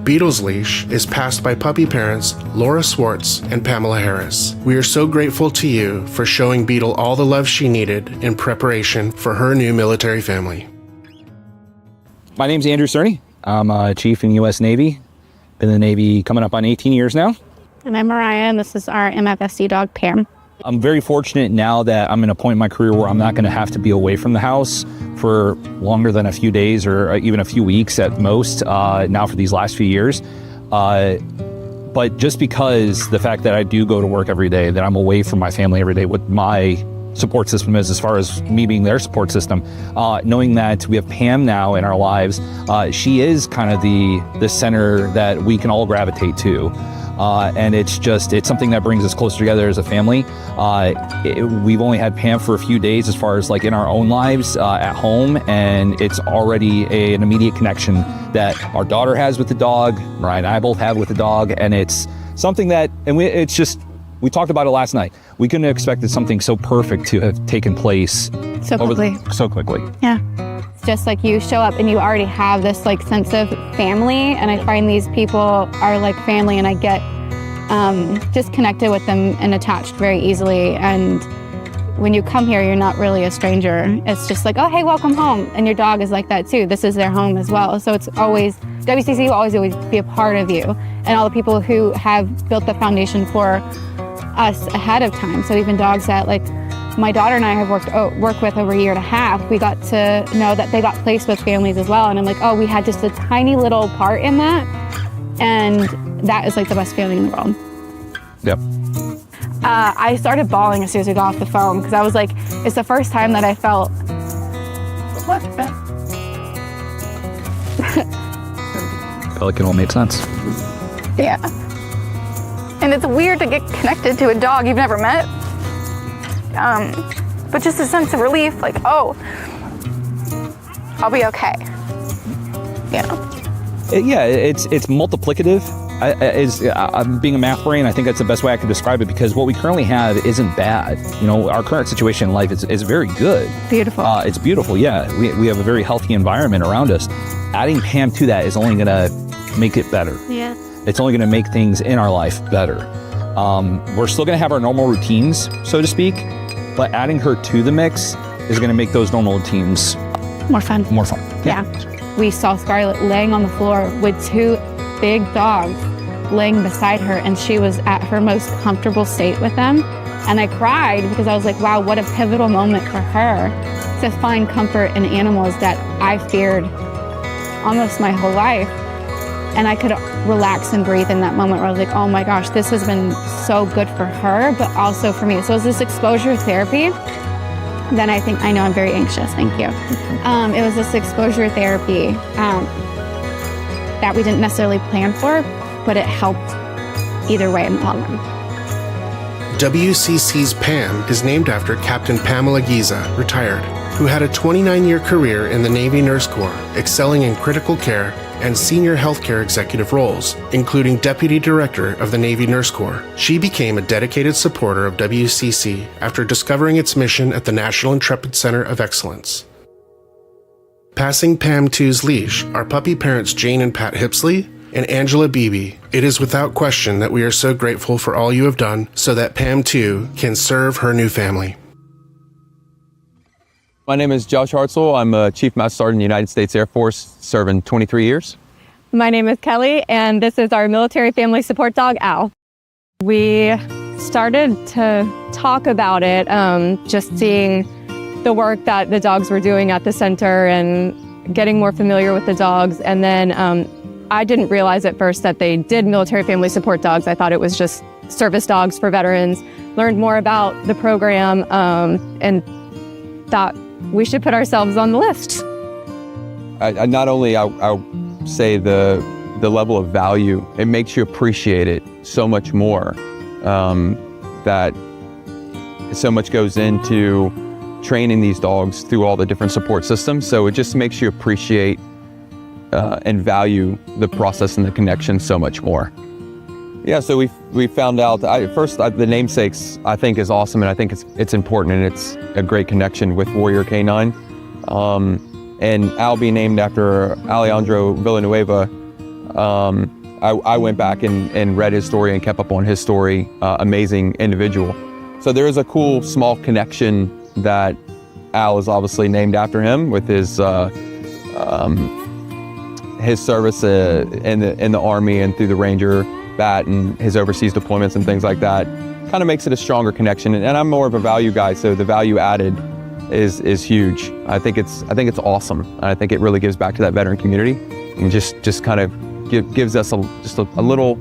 S1: Beetle's leash is passed by puppy parents Laura Swartz and Pamela Harris. We are so grateful to you for showing Beetle all the love she needed in preparation for her new military family.
S15: My name's Andrew Cerny. I'm a chief in the U.S. Navy. Been in the Navy coming up on 18 years now.
S16: And I'm Mariah, and this is our MFSC dog, Pam.
S15: I'm very fortunate now that I'm in a point in my career where I'm not going to have to be away from the house for longer than a few days or even a few weeks at most, now for these last few years. But just because the fact that I do go to work every day, that I'm away from my family every day, what my support system is as far as me being their support system, knowing that we have Pam now in our lives, she is kind of the center that we can all gravitate to. And it's something that brings us closer together as a family. We've only had Pam for a few days as far as like in our own lives at home, and it's already an immediate connection that our daughter has with the dog, Mariah and I both have with the dog, and it's something that, we talked about it last night. We couldn't have expected something so perfect to have taken place
S16: so quickly.
S15: Yeah.
S16: It's just like you show up and you already have this like sense of family, and I find these people are like family, and I get just connected with them and attached very easily. And when you come here, you're not really a stranger. It's just like, oh, hey, welcome home. And your dog is like that too. This is their home as well. So it's always, WCC will always be a part of you, and all the people who have built the foundation for us ahead of time. So even dogs that like my daughter and I have worked with over a year and a half, we got to know that they got placed with families as well. And I'm like, oh, we had just a tiny little part in that. And that is like the best feeling in the world.
S15: Yep.
S16: I started bawling as soon as we got off the phone because I was like, it's the first time that I felt, what?
S15: Felt like it all made sense.
S16: Yeah. And it's weird to get connected to a dog you've never met. But just a sense of relief, like, oh, I'll be okay.
S15: Yeah, it's multiplicative. I'm being a math brain. I think that's the best way I can describe it because what we currently have isn't bad. You know, our current situation in life is very good.
S16: Beautiful.
S15: It's beautiful, yeah. We have a very healthy environment around us. Adding Pam to that is only going to make it better.
S16: Yeah.
S15: It's only going to make things in our life better. We're still going to have our normal routines, so to speak, but adding her to the mix is going to make those normal routines
S16: more fun.
S15: More fun.
S16: Yeah. We saw Scarlett laying on the floor with two big dogs laying beside her, and she was at her most comfortable state with them. And I cried because I was like, wow, what a pivotal moment for her to find comfort in animals that I feared almost my whole life. And I could relax and breathe in that moment where I was like, oh my gosh, this has been so good for her, but also for me. So it was this exposure therapy. Then I know I'm very anxious, thank you. It was this exposure therapy that we didn't necessarily plan for, but it helped either way in the long run.
S1: WCC's Pam is named after Captain Pamela Giza, retired, who had a 29-year career in the Navy Nurse Corps, excelling in critical care and senior healthcare executive roles, including Deputy Director of the Navy Nurse Corps. She became a dedicated supporter of WCC after discovering its mission at the National Intrepid Center of Excellence. Passing Pam 2's leash are puppy parents Jane and Pat Hipsley and Angela Beebe. It is without question that we are so grateful for all you have done so that Pam 2 can serve her new family.
S17: My name is Josh Hartzell. I'm a Chief Master Sergeant in the United States Air Force, serving 23 years.
S18: My name is Kelly, and this is our military family support dog, Al. We started to talk about it, just seeing the work that the dogs were doing at the center and getting more familiar with the dogs. And then I didn't realize at first that they did military family support dogs. I thought it was just service dogs for veterans. Learned more about the program and thought we should put ourselves on the list.
S17: I not only I'll say the level of value, it makes you appreciate it so much more. That so much goes into training these dogs through all the different support systems. So it just makes you appreciate and value the process and the connection so much more. Yeah, so we found out, first the namesakes I think is awesome, and I think it's important, and it's a great connection with Warrior Canine. And Al being named after Alejandro Villanueva, I went back and read his story and kept up on his story. Amazing individual. So there is a cool small connection that Al is obviously named after him with his service in the Army and through the Ranger Bat and his overseas deployments and things like that. Kind of makes it a stronger connection. And I'm more of a value guy, so the value added is huge. I think it's awesome. I think it really gives back to that veteran community and just kind of gives us a little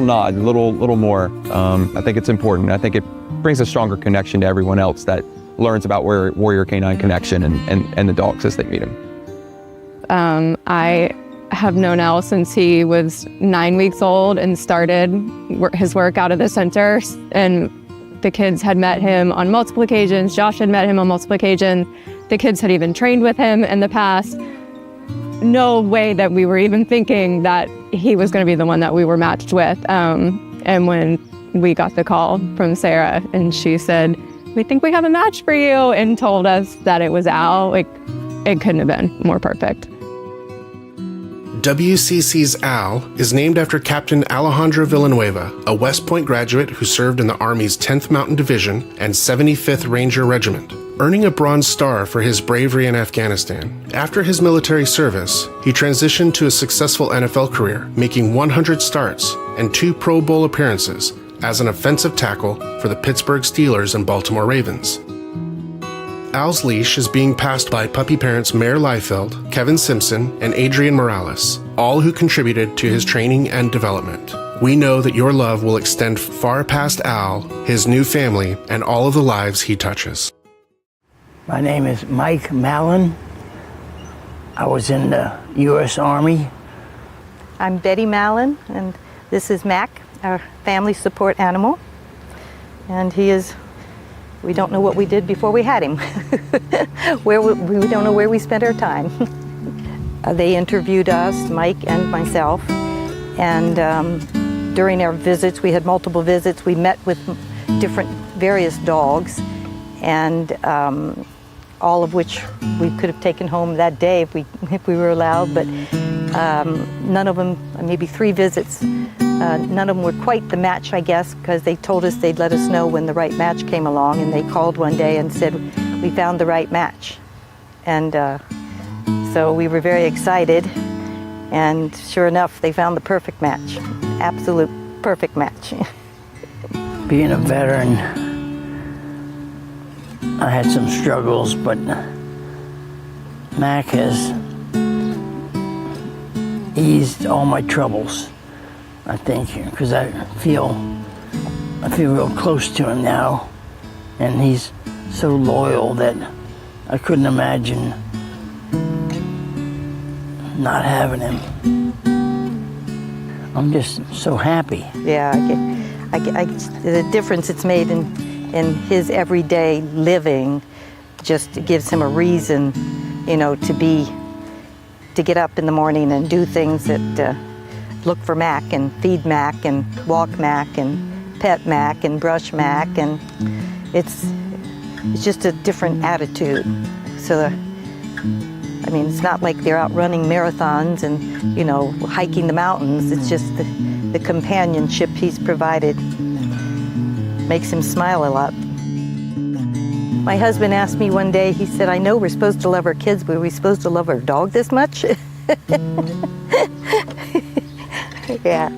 S17: nod, a little more. I think it's important. I think it brings a stronger connection to everyone else that learns about Warrior Canine Connection and the dogs as they meet him.
S18: I have known Al since he was 9 weeks old and started his work out of the center, and the kids had met him on multiple occasions. Josh had met him on multiple occasions. The kids had even trained with him in the past. No way that we were even thinking that he was going to be the one that we were matched with. And when we got the call from Sarah and she said, "We think we have a match for you," and told us that it was Al, like, it couldn't have been more perfect.
S1: WCC's Al is named after Captain Alejandro Villanueva, a West Point graduate who served in the Army's 10th Mountain Division and 75th Ranger Regiment, earning a Bronze Star for his bravery in Afghanistan. After his military service, he transitioned to a successful NFL career, making 100 starts and 2 Pro Bowl appearances as an offensive tackle for the Pittsburgh Steelers and Baltimore Ravens. Al's leash is being passed by puppy parents Mare Liefeld, Kevin Simpson, and Adrian Morales, all who contributed to his training and development. We know that your love will extend far past Al, his new family, and all of the lives he touches.
S19: My name is Mike Mallon. I was in the U.S. Army.
S20: I'm Betty Mallon, and this is Mac, our family support animal. And he is, we don't know what we did before we had him. We don't know where we spent our time. They interviewed us, Mike and myself, and during our visits, we had multiple visits. We met with various dogs, and all of which we could have taken home that day if we were allowed, but none of them, maybe 3 visits, none of them were quite the match, I guess, because they told us they'd let us know when the right match came along, and they called one day and said, we found the right match. And so we were very excited, and sure enough, they found the perfect match, absolute perfect match.
S19: Being a veteran, I had some struggles, but Mac has eased all my troubles, I think, because I feel real close to him now, and he's so loyal that I couldn't imagine not having him. I'm just so happy.
S20: Yeah, the difference it's made in his everyday living just gives him a reason, to get up in the morning and do things that look for Mac and feed Mac and walk Mac and pet Mac and brush Mac, and it's just a different attitude. So it's not like they're out running marathons and hiking the mountains. It's just the companionship he's provided makes him smile a lot. My husband asked me one day, he said, I know we're supposed to love our kids, but are we supposed to love our dog this much? Yeah.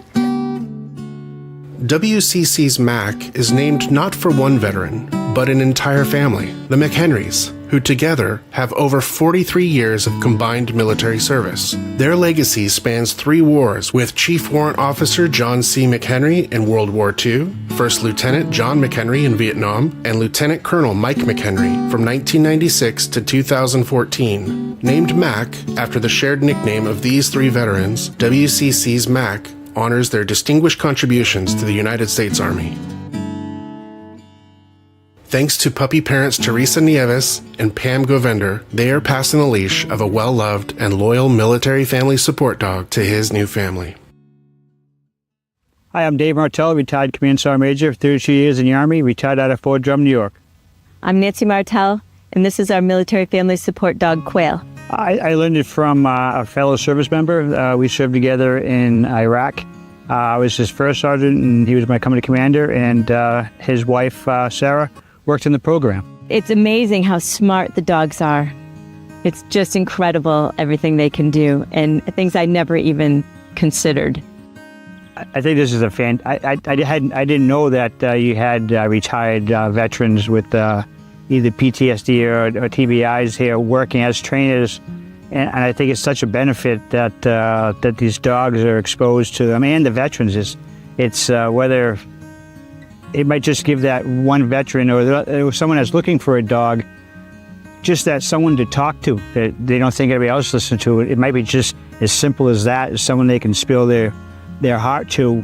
S1: WCC's Mac is named not for one veteran, but an entire family, the McHenrys, who together have over 43 years of combined military service. Their legacy spans 3 wars, with Chief Warrant Officer John C. McHenry in World War II, First Lieutenant John McHenry in Vietnam, and Lieutenant Colonel Mike McHenry from 1996 to 2014. Named Mac after the shared nickname of these 3 veterans, WCC's Mac honors their distinguished contributions to the United States Army. Thanks to puppy parents Teresa Nieves and Pam Govender, they are passing the leash of a well-loved and loyal military family support dog to his new family.
S21: Hi, I'm Dave Martell, retired Command Sergeant Major, 32 years in the Army, retired out of Fort Drum, New York.
S13: I'm Nancy Martell, and this is our military family support dog, Quail.
S21: I learned it from a fellow service member. We served together in Iraq. I was his first sergeant, and he was my company commander, and his wife, Sarah, worked in the program.
S13: It's amazing how smart the dogs are. It's just incredible everything they can do, and things I never even considered.
S21: I think this is a fan. I didn't know that you had retired veterans with either PTSD or TBIs here working as trainers, and I think it's such a benefit that these dogs are exposed to them and the veterans. It's whether it might just give that one veteran or someone that's looking for a dog, just that someone to talk to that they don't think anybody else listens to. It might be just as simple as that, as someone they can spill their heart to,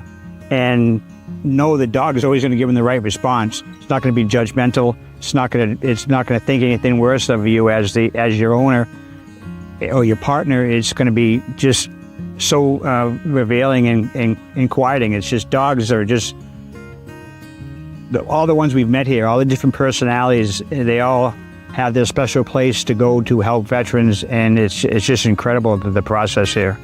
S21: and know the dog is always going to give them the right response. It's not going to be judgmental. It's not going to think anything worse of you as your owner or your partner. It's going to be just so revealing and quieting. It's just dogs are just all the ones we've met here, all the different personalities. They all have their special place to go to help veterans, and it's just incredible, the process here.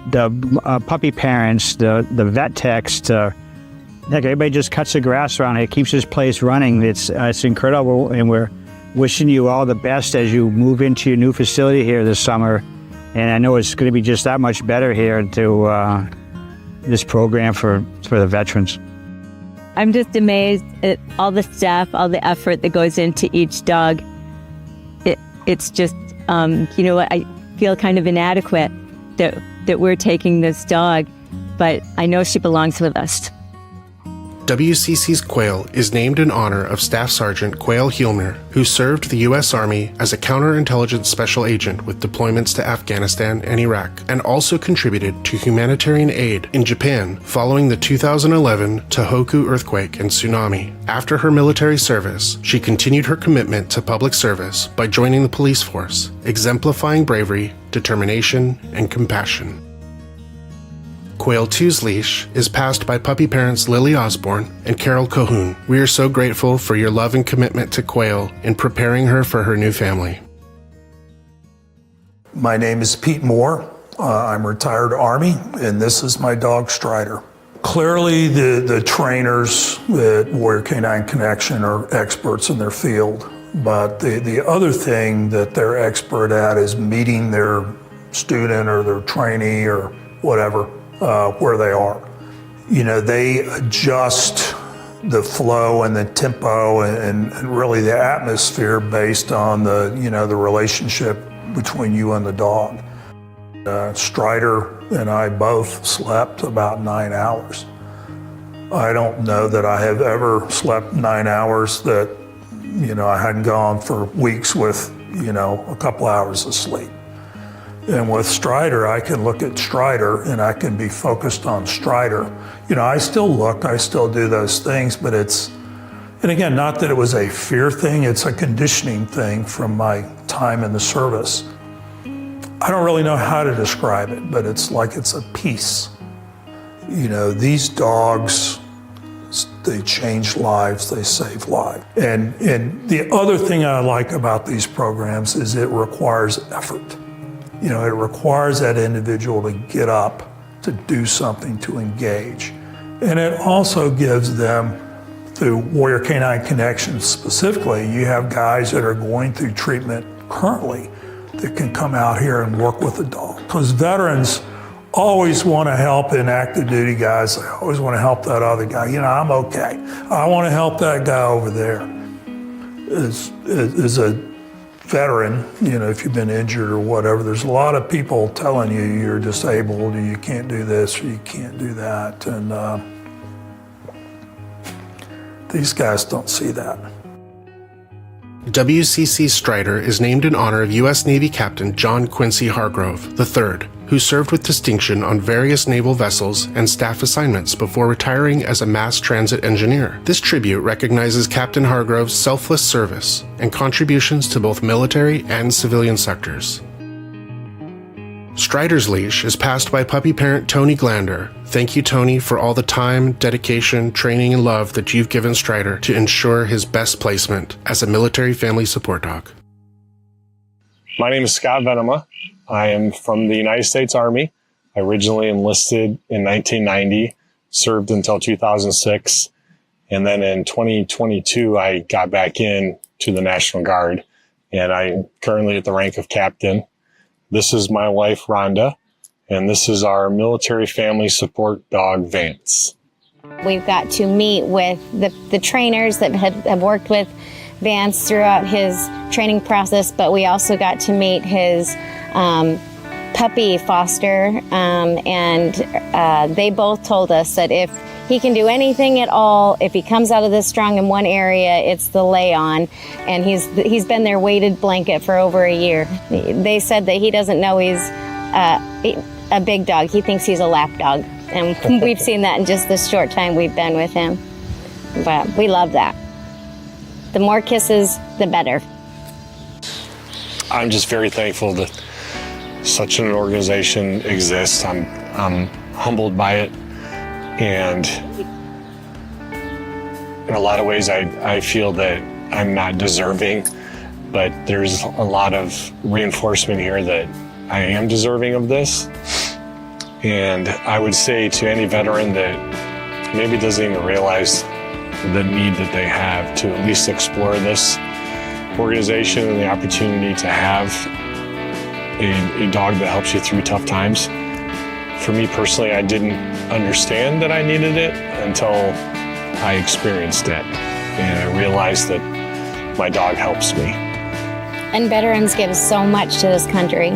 S21: The puppy parents, the vet techs, heck, everybody just cuts the grass around here, keeps this place running. It's incredible, and we're wishing you all the best as you move into your new facility here this summer. And I know it's going to be just that much better here to this program for the veterans.
S13: I'm just amazed at all the staff, all the effort that goes into each dog. it's just, I feel kind of inadequate that we're taking this dog, but I know she belongs with us.
S1: WCC's Quail is named in honor of Staff Sergeant Quail Hielmer, who served the U.S. Army as a counterintelligence special agent with deployments to Afghanistan and Iraq, and also contributed to humanitarian aid in Japan following the 2011 Tohoku earthquake and tsunami. After her military service, she continued her commitment to public service by joining the police force, exemplifying bravery, determination, and compassion. Quail 2's leash is passed by puppy parents Lily Osborne and Carol Cohoon. We are so grateful for your love and commitment to Quail in preparing her for her new family.
S2: My name is Pete Moore. I'm retired Army, and this is my dog Strider. Clearly, the trainers at Warrior Canine Connection are experts in their field, but the other thing that they're expert at is meeting their student or their trainee or whatever where they are. They adjust the flow and the tempo and really the atmosphere based on the relationship between you and the dog. Strider and I both slept about 9 hours. I don't know that I have ever slept 9 hours that, I hadn't gone for weeks with, a couple hours of sleep. And with Strider, I can look at Strider and I can be focused on Strider. I still do those things, but and again, not that it was a fear thing, it's a conditioning thing from my time in the service. I don't really know how to describe it, but it's like it's a peace. These dogs, they change lives, they save lives. And the other thing I like about these programs is it requires effort. It requires that individual to get up, to do something, to engage. And it also gives them, through Warrior Canine Connection specifically, you have guys that are going through treatment currently that can come out here and work with the dog. Because veterans always want to help in active duty guys. They always want to help that other guy. I'm okay. I want to help that guy over there. As a veteran, if you've been injured or whatever, there's a lot of people telling you you're disabled, or you can't do this, or you can't do that. And these guys don't see that.
S1: WCC Strider is named in honor of U.S. Navy Captain John Quincy Hargrove III, who served with distinction on various naval vessels and staff assignments before retiring as a mass transit engineer. This tribute recognizes Captain Hargrove's selfless service and contributions to both military and civilian sectors. Strider's leash is passed by puppy parent Tony Glander. Thank you, Tony, for all the time, dedication, training, and love that you've given Strider to ensure his best placement as a military family support dog.
S22: My name is Scott Venema. I am from the United States Army. I originally enlisted in 1990, served until 2006, and then in 2022, I got back in to the National Guard, and I'm currently at the rank of captain. This is my wife, Rhonda, and this is our military family support dog, Vance.
S23: We've got to meet with the trainers that have worked with Vance throughout his training process, but we also got to meet his puppy foster, and they both told us that if he can do anything at all, if he comes out of this strong in one area, it's the lay-on, and he's been their weighted blanket for over a year. They said that he doesn't know he's a big dog. He thinks he's a lap dog, and we've seen that in just the short time we've been with him. But we love that. The more kisses, the better.
S22: I'm just very thankful that such an organization exists. I'm humbled by it. And in a lot of ways, I feel that I'm not deserving, but there's a lot of reinforcement here that I am deserving of this. And I would say to any veteran that maybe doesn't even realize the need that they have to at least explore this organization and the opportunity to have a dog that helps you through tough times. For me personally, I didn't understand that I needed it until I experienced it. And I realized that my dog helps me.
S23: And veterans give so much to this country.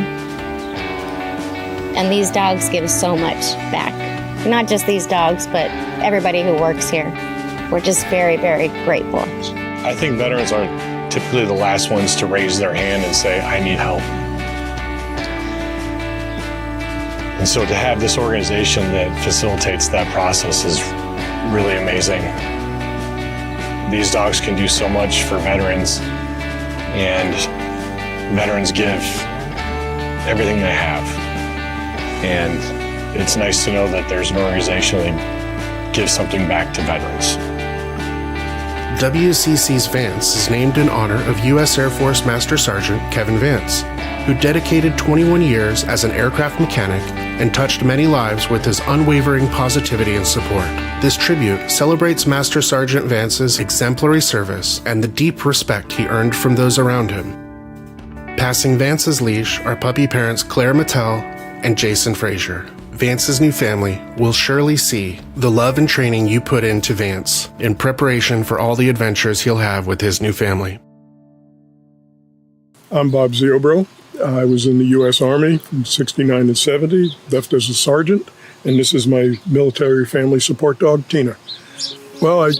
S23: And these dogs give so much back. Not just these dogs, but everybody who works here. We're just very, very grateful.
S22: I think veterans aren't typically the last ones to raise their hand and say, I need help. And so to have this organization that facilitates that process is really amazing. These dogs can do so much for veterans, and veterans give everything they have. And it's nice to know that there's an organization that gives something back to veterans.
S1: WCC's Vance is named in honor of U.S. Air Force Master Sergeant Kevin Vance, who dedicated 21 years as an aircraft mechanic and touched many lives with his unwavering positivity and support. This tribute celebrates Master Sergeant Vance's exemplary service and the deep respect he earned from those around him. Passing Vance's leash are puppy parents Claire Mattel and Jason Frazier. Vance's new family will surely see the love and training you put into Vance in preparation for all the adventures he'll have with his new family.
S3: I'm Bob Ziobro. I was in the U.S. Army from 69 to 70, left as a sergeant, and this is my military family support dog, Tina. Well, I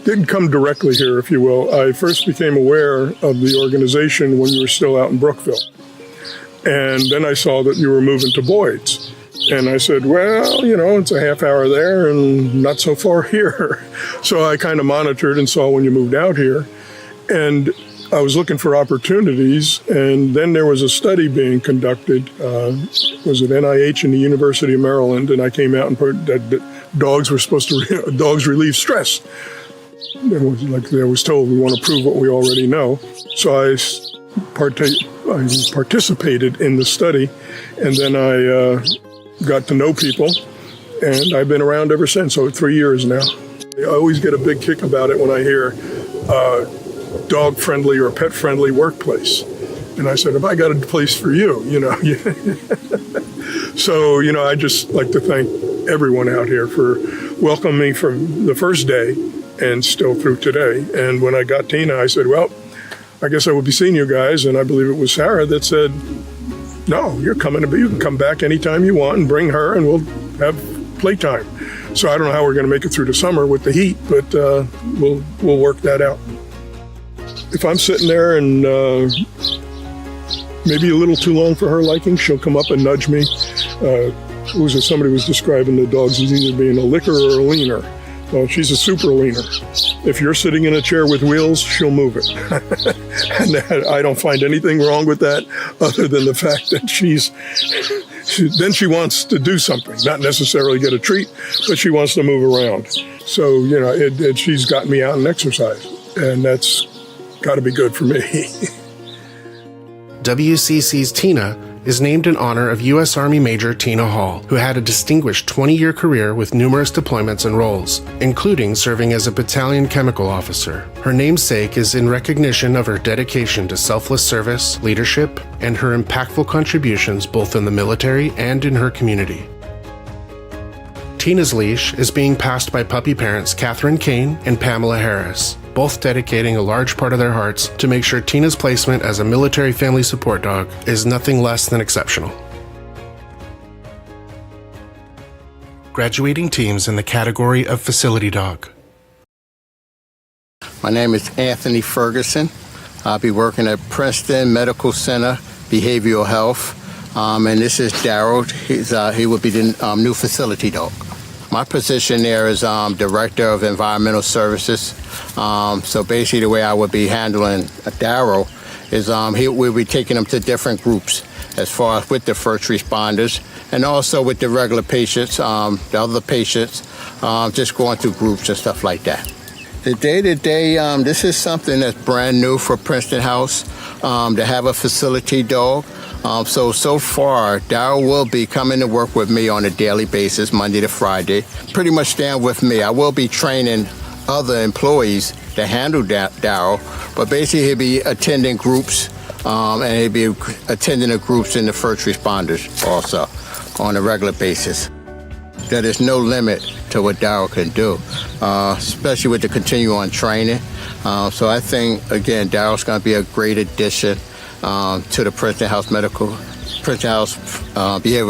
S3: didn't come directly here, if you will. I first became aware of the organization when you were still out in Brookville. And then I saw that you were moving to Boyd's. And I said, well, you know, it's a half hour there and not so far here. So I kind of monitored and saw when you moved out here. And I was looking for opportunities, and then there was a study being conducted, was at NIH and the University of Maryland, and I came out and put that dogs were supposed to, dogs relieve stress. It was like I was told, we want to prove what we already know. So I participated in the study, and then I got to know people, and I've been around ever since, so 3 years now. I always get a big kick about it when I hear dog-friendly or pet-friendly workplace. And I said, have I got a place for you? You know. So, you know, I just like to thank everyone out here for welcoming me from the first day and still through today. And when I got Tina, I said, well, I guess I will be seeing you guys. And I believe it was Sarah that said, no, you're coming to you can come back anytime you want and bring her and we'll have playtime. So I don't know how we're going to make it through the summer with the heat, but we'll work that out. If I'm sitting there and maybe a little too long for her liking, she'll come up and nudge me. Somebody was describing the dogs as either being a licker or a leaner. Well, she's a super leaner. If you're sitting in a chair with wheels, she'll move it. And I don't find anything wrong with that other than the fact that then she wants to do something, not necessarily get a treat, but she wants to move around. So, you know, she's got me out and exercise, and that's got to be good for me.
S1: WCC's Tina is named in honor of U.S. Army Major Tina Hall, who had a distinguished 20-year career with numerous deployments and roles, including serving as a battalion chemical officer. Her namesake is in recognition of her dedication to selfless service, leadership, and her impactful contributions both in the military and in her community. Tina's leash is being passed by puppy parents Catherine Kane and Pamela Harris, both dedicating a large part of their hearts to make sure Tina's placement as a military family support dog is nothing less than exceptional. Graduating teams in the category of facility dog.
S4: My name is Anthony Ferguson. I'll be working at Princeton Medical Center, Behavioral Health. And this is Daryl. He will be the new facility dog. My position there is Director of Environmental Services. So basically the way I would be handling Daryl is we'll be taking him to different groups as far as with the first responders and also with the regular patients, the other patients, just going through groups and stuff like that. The day-to-day, this is something that's brand new for Princeton House, to have a facility dog. So far, Daryl will be coming to work with me on a daily basis, Monday to Friday. Pretty much staying with me. I will be training other employees to handle Daryl, but basically he'll be attending groups, and he'll be attending the groups in the first responders also on a regular basis. There is no limit to what Daryl can do, especially with the continue-on training. So I think, again, Daryl's going to be a great addition to the Princeton House Behavioral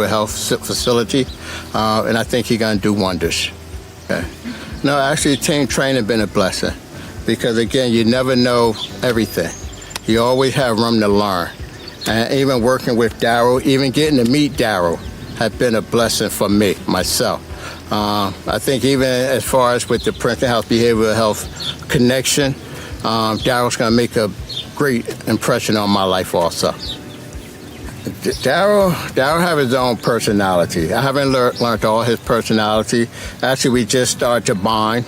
S4: Health Facility, and I think he's going to do wonders. Okay. No, actually, team training been a blessing because, again, you never know everything. You always have room to learn. And even working with Daryl, even getting to meet Daryl, has been a blessing for me, myself. I think even as far as with the Princeton House Behavioral Health connection, Daryl's going to make a great impression on my life also. Daryl have his own personality. I haven't learned all his personality. Actually, we just started to bond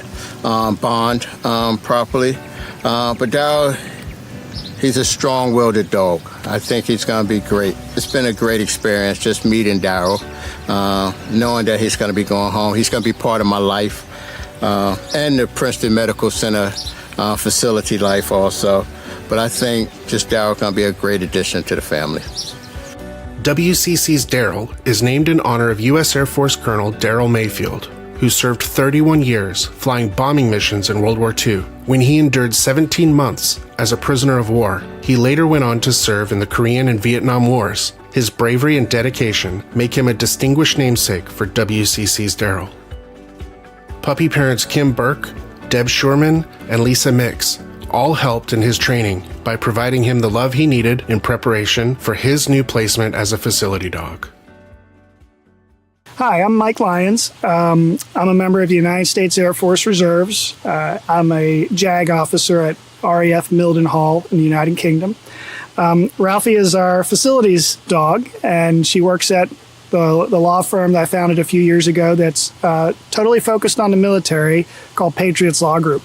S4: properly. But Daryl, he's a strong-willed dog. I think he's going to be great. It's been a great experience just meeting Daryl, knowing that he's going to be going home. He's going to be part of my life and the Princeton Medical Center facility life also. But I think just Daryl going to be a great addition to the family.
S1: WCC's Daryl is named in honor of U.S. Air Force Colonel Daryl Mayfield, who served 31 years flying bombing missions in World War II. When he endured 17 months as a prisoner of war, he later went on to serve in the Korean and Vietnam Wars. His bravery and dedication make him a distinguished namesake for WCC's Daryl. Puppy parents Kim Burke, Deb Schurman, and Lisa Mix all helped in his training by providing him the love he needed in preparation for his new placement as a facility dog.
S5: Hi, I'm Mike Lyons. I'm a member of the United States Air Force Reserves. I'm a JAG officer at RAF Mildenhall in the United Kingdom. Ralphie is our facilities dog, and she works at the law firm that I founded a few years ago that's totally focused on the military called Patriots Law Group.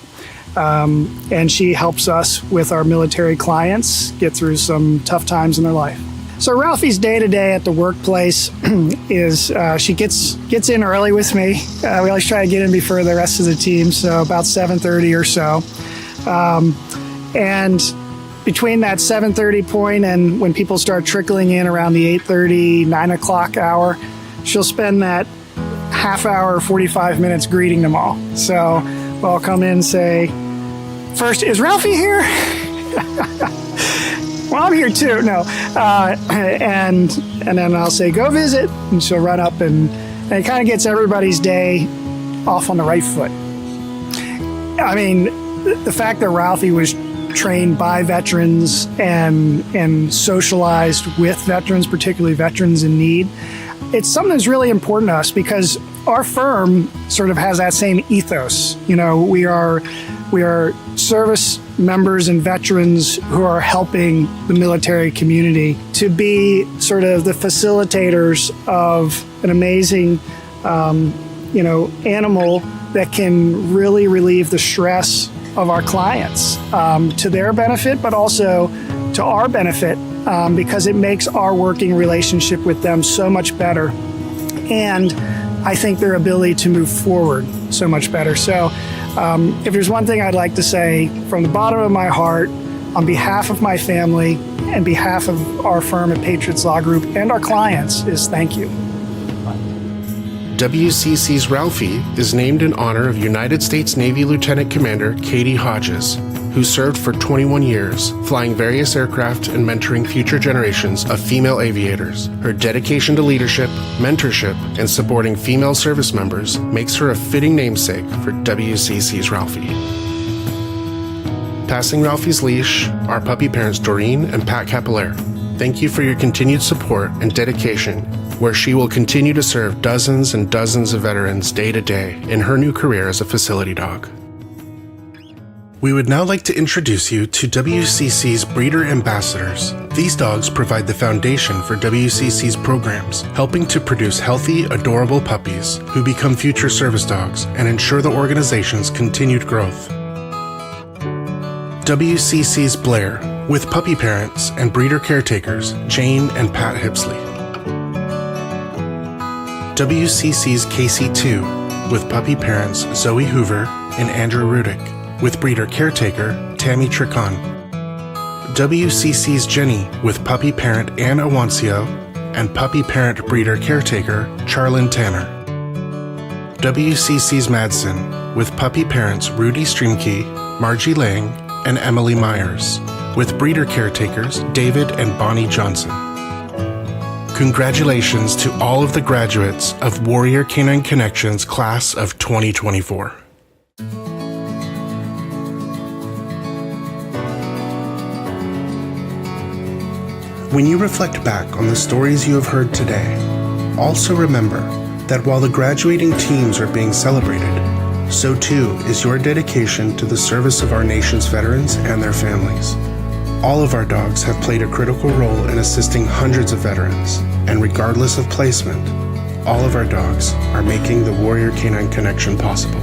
S5: And she helps us with our military clients get through some tough times in their life. So Ralphie's day-to-day at the workplace is she gets in early with me. We always try to get in before the rest of the team, so about 7:30 or so. And between that 7:30 point and when people start trickling in around the 8:30, 9 o'clock hour, she'll spend that half hour, 45 minutes greeting them all. So I'll come in and say, first, is Ralphie here? Well, I'm here too. No. And then I'll say, go visit. And she'll run up and it kind of gets everybody's day off on the right foot. I mean, the fact that Ralphie was trained by veterans and socialized with veterans, particularly veterans in need, it's something that's really important to us because our firm sort of has that same ethos. You know, we are service members and veterans who are helping the military community to be sort of the facilitators of an amazing, animal that can really relieve the stress of our clients to their benefit, but also to our benefit because it makes our working relationship with them so much better. And I think their ability to move forward so much better. So if there's one thing I'd like to say from the bottom of my heart, on behalf of my family and behalf of our firm at Patriots Law Group and our clients, is thank you.
S1: WCC's Ralphie is named in honor of United States Navy Lieutenant Commander Katie Hodges, who served for 21 years, flying various aircraft and mentoring future generations of female aviators. Her dedication to leadership, mentorship, and supporting female service members makes her a fitting namesake for WCC's Ralphie. Passing Ralphie's leash, our puppy parents Doreen and Pat Capillere. Thank you for your continued support and dedication, where she will continue to serve dozens and dozens of veterans day to day in her new career as a facility dog. We would now like to introduce you to WCC's Breeder Ambassadors. These dogs provide the foundation for WCC's programs, helping to produce healthy, adorable puppies who become future service dogs and ensure the organization's continued growth. WCC's Blair, with puppy parents and breeder caretakers Jane and Pat Hipsley. WCC's KC2, with puppy parents Zoe Hoover and Andrew Rudick, with breeder caretaker Tammy Tricon. WCC's Jenny, with puppy parent Ann Awancio and puppy parent breeder caretaker Charlyn Tanner. WCC's Madsen, with puppy parents Rudy Streamkey, Margie Lang, and Emily Myers, with breeder caretakers David and Bonnie Johnson. Congratulations to all of the graduates of Warrior Canine Connections Class of 2024. When you reflect back on the stories you have heard today, also remember that while the graduating teams are being celebrated, so too is your dedication to the service of our nation's veterans and their families. All of our dogs have played a critical role in assisting hundreds of veterans, and regardless of placement, all of our dogs are making the Warrior Canine Connection possible.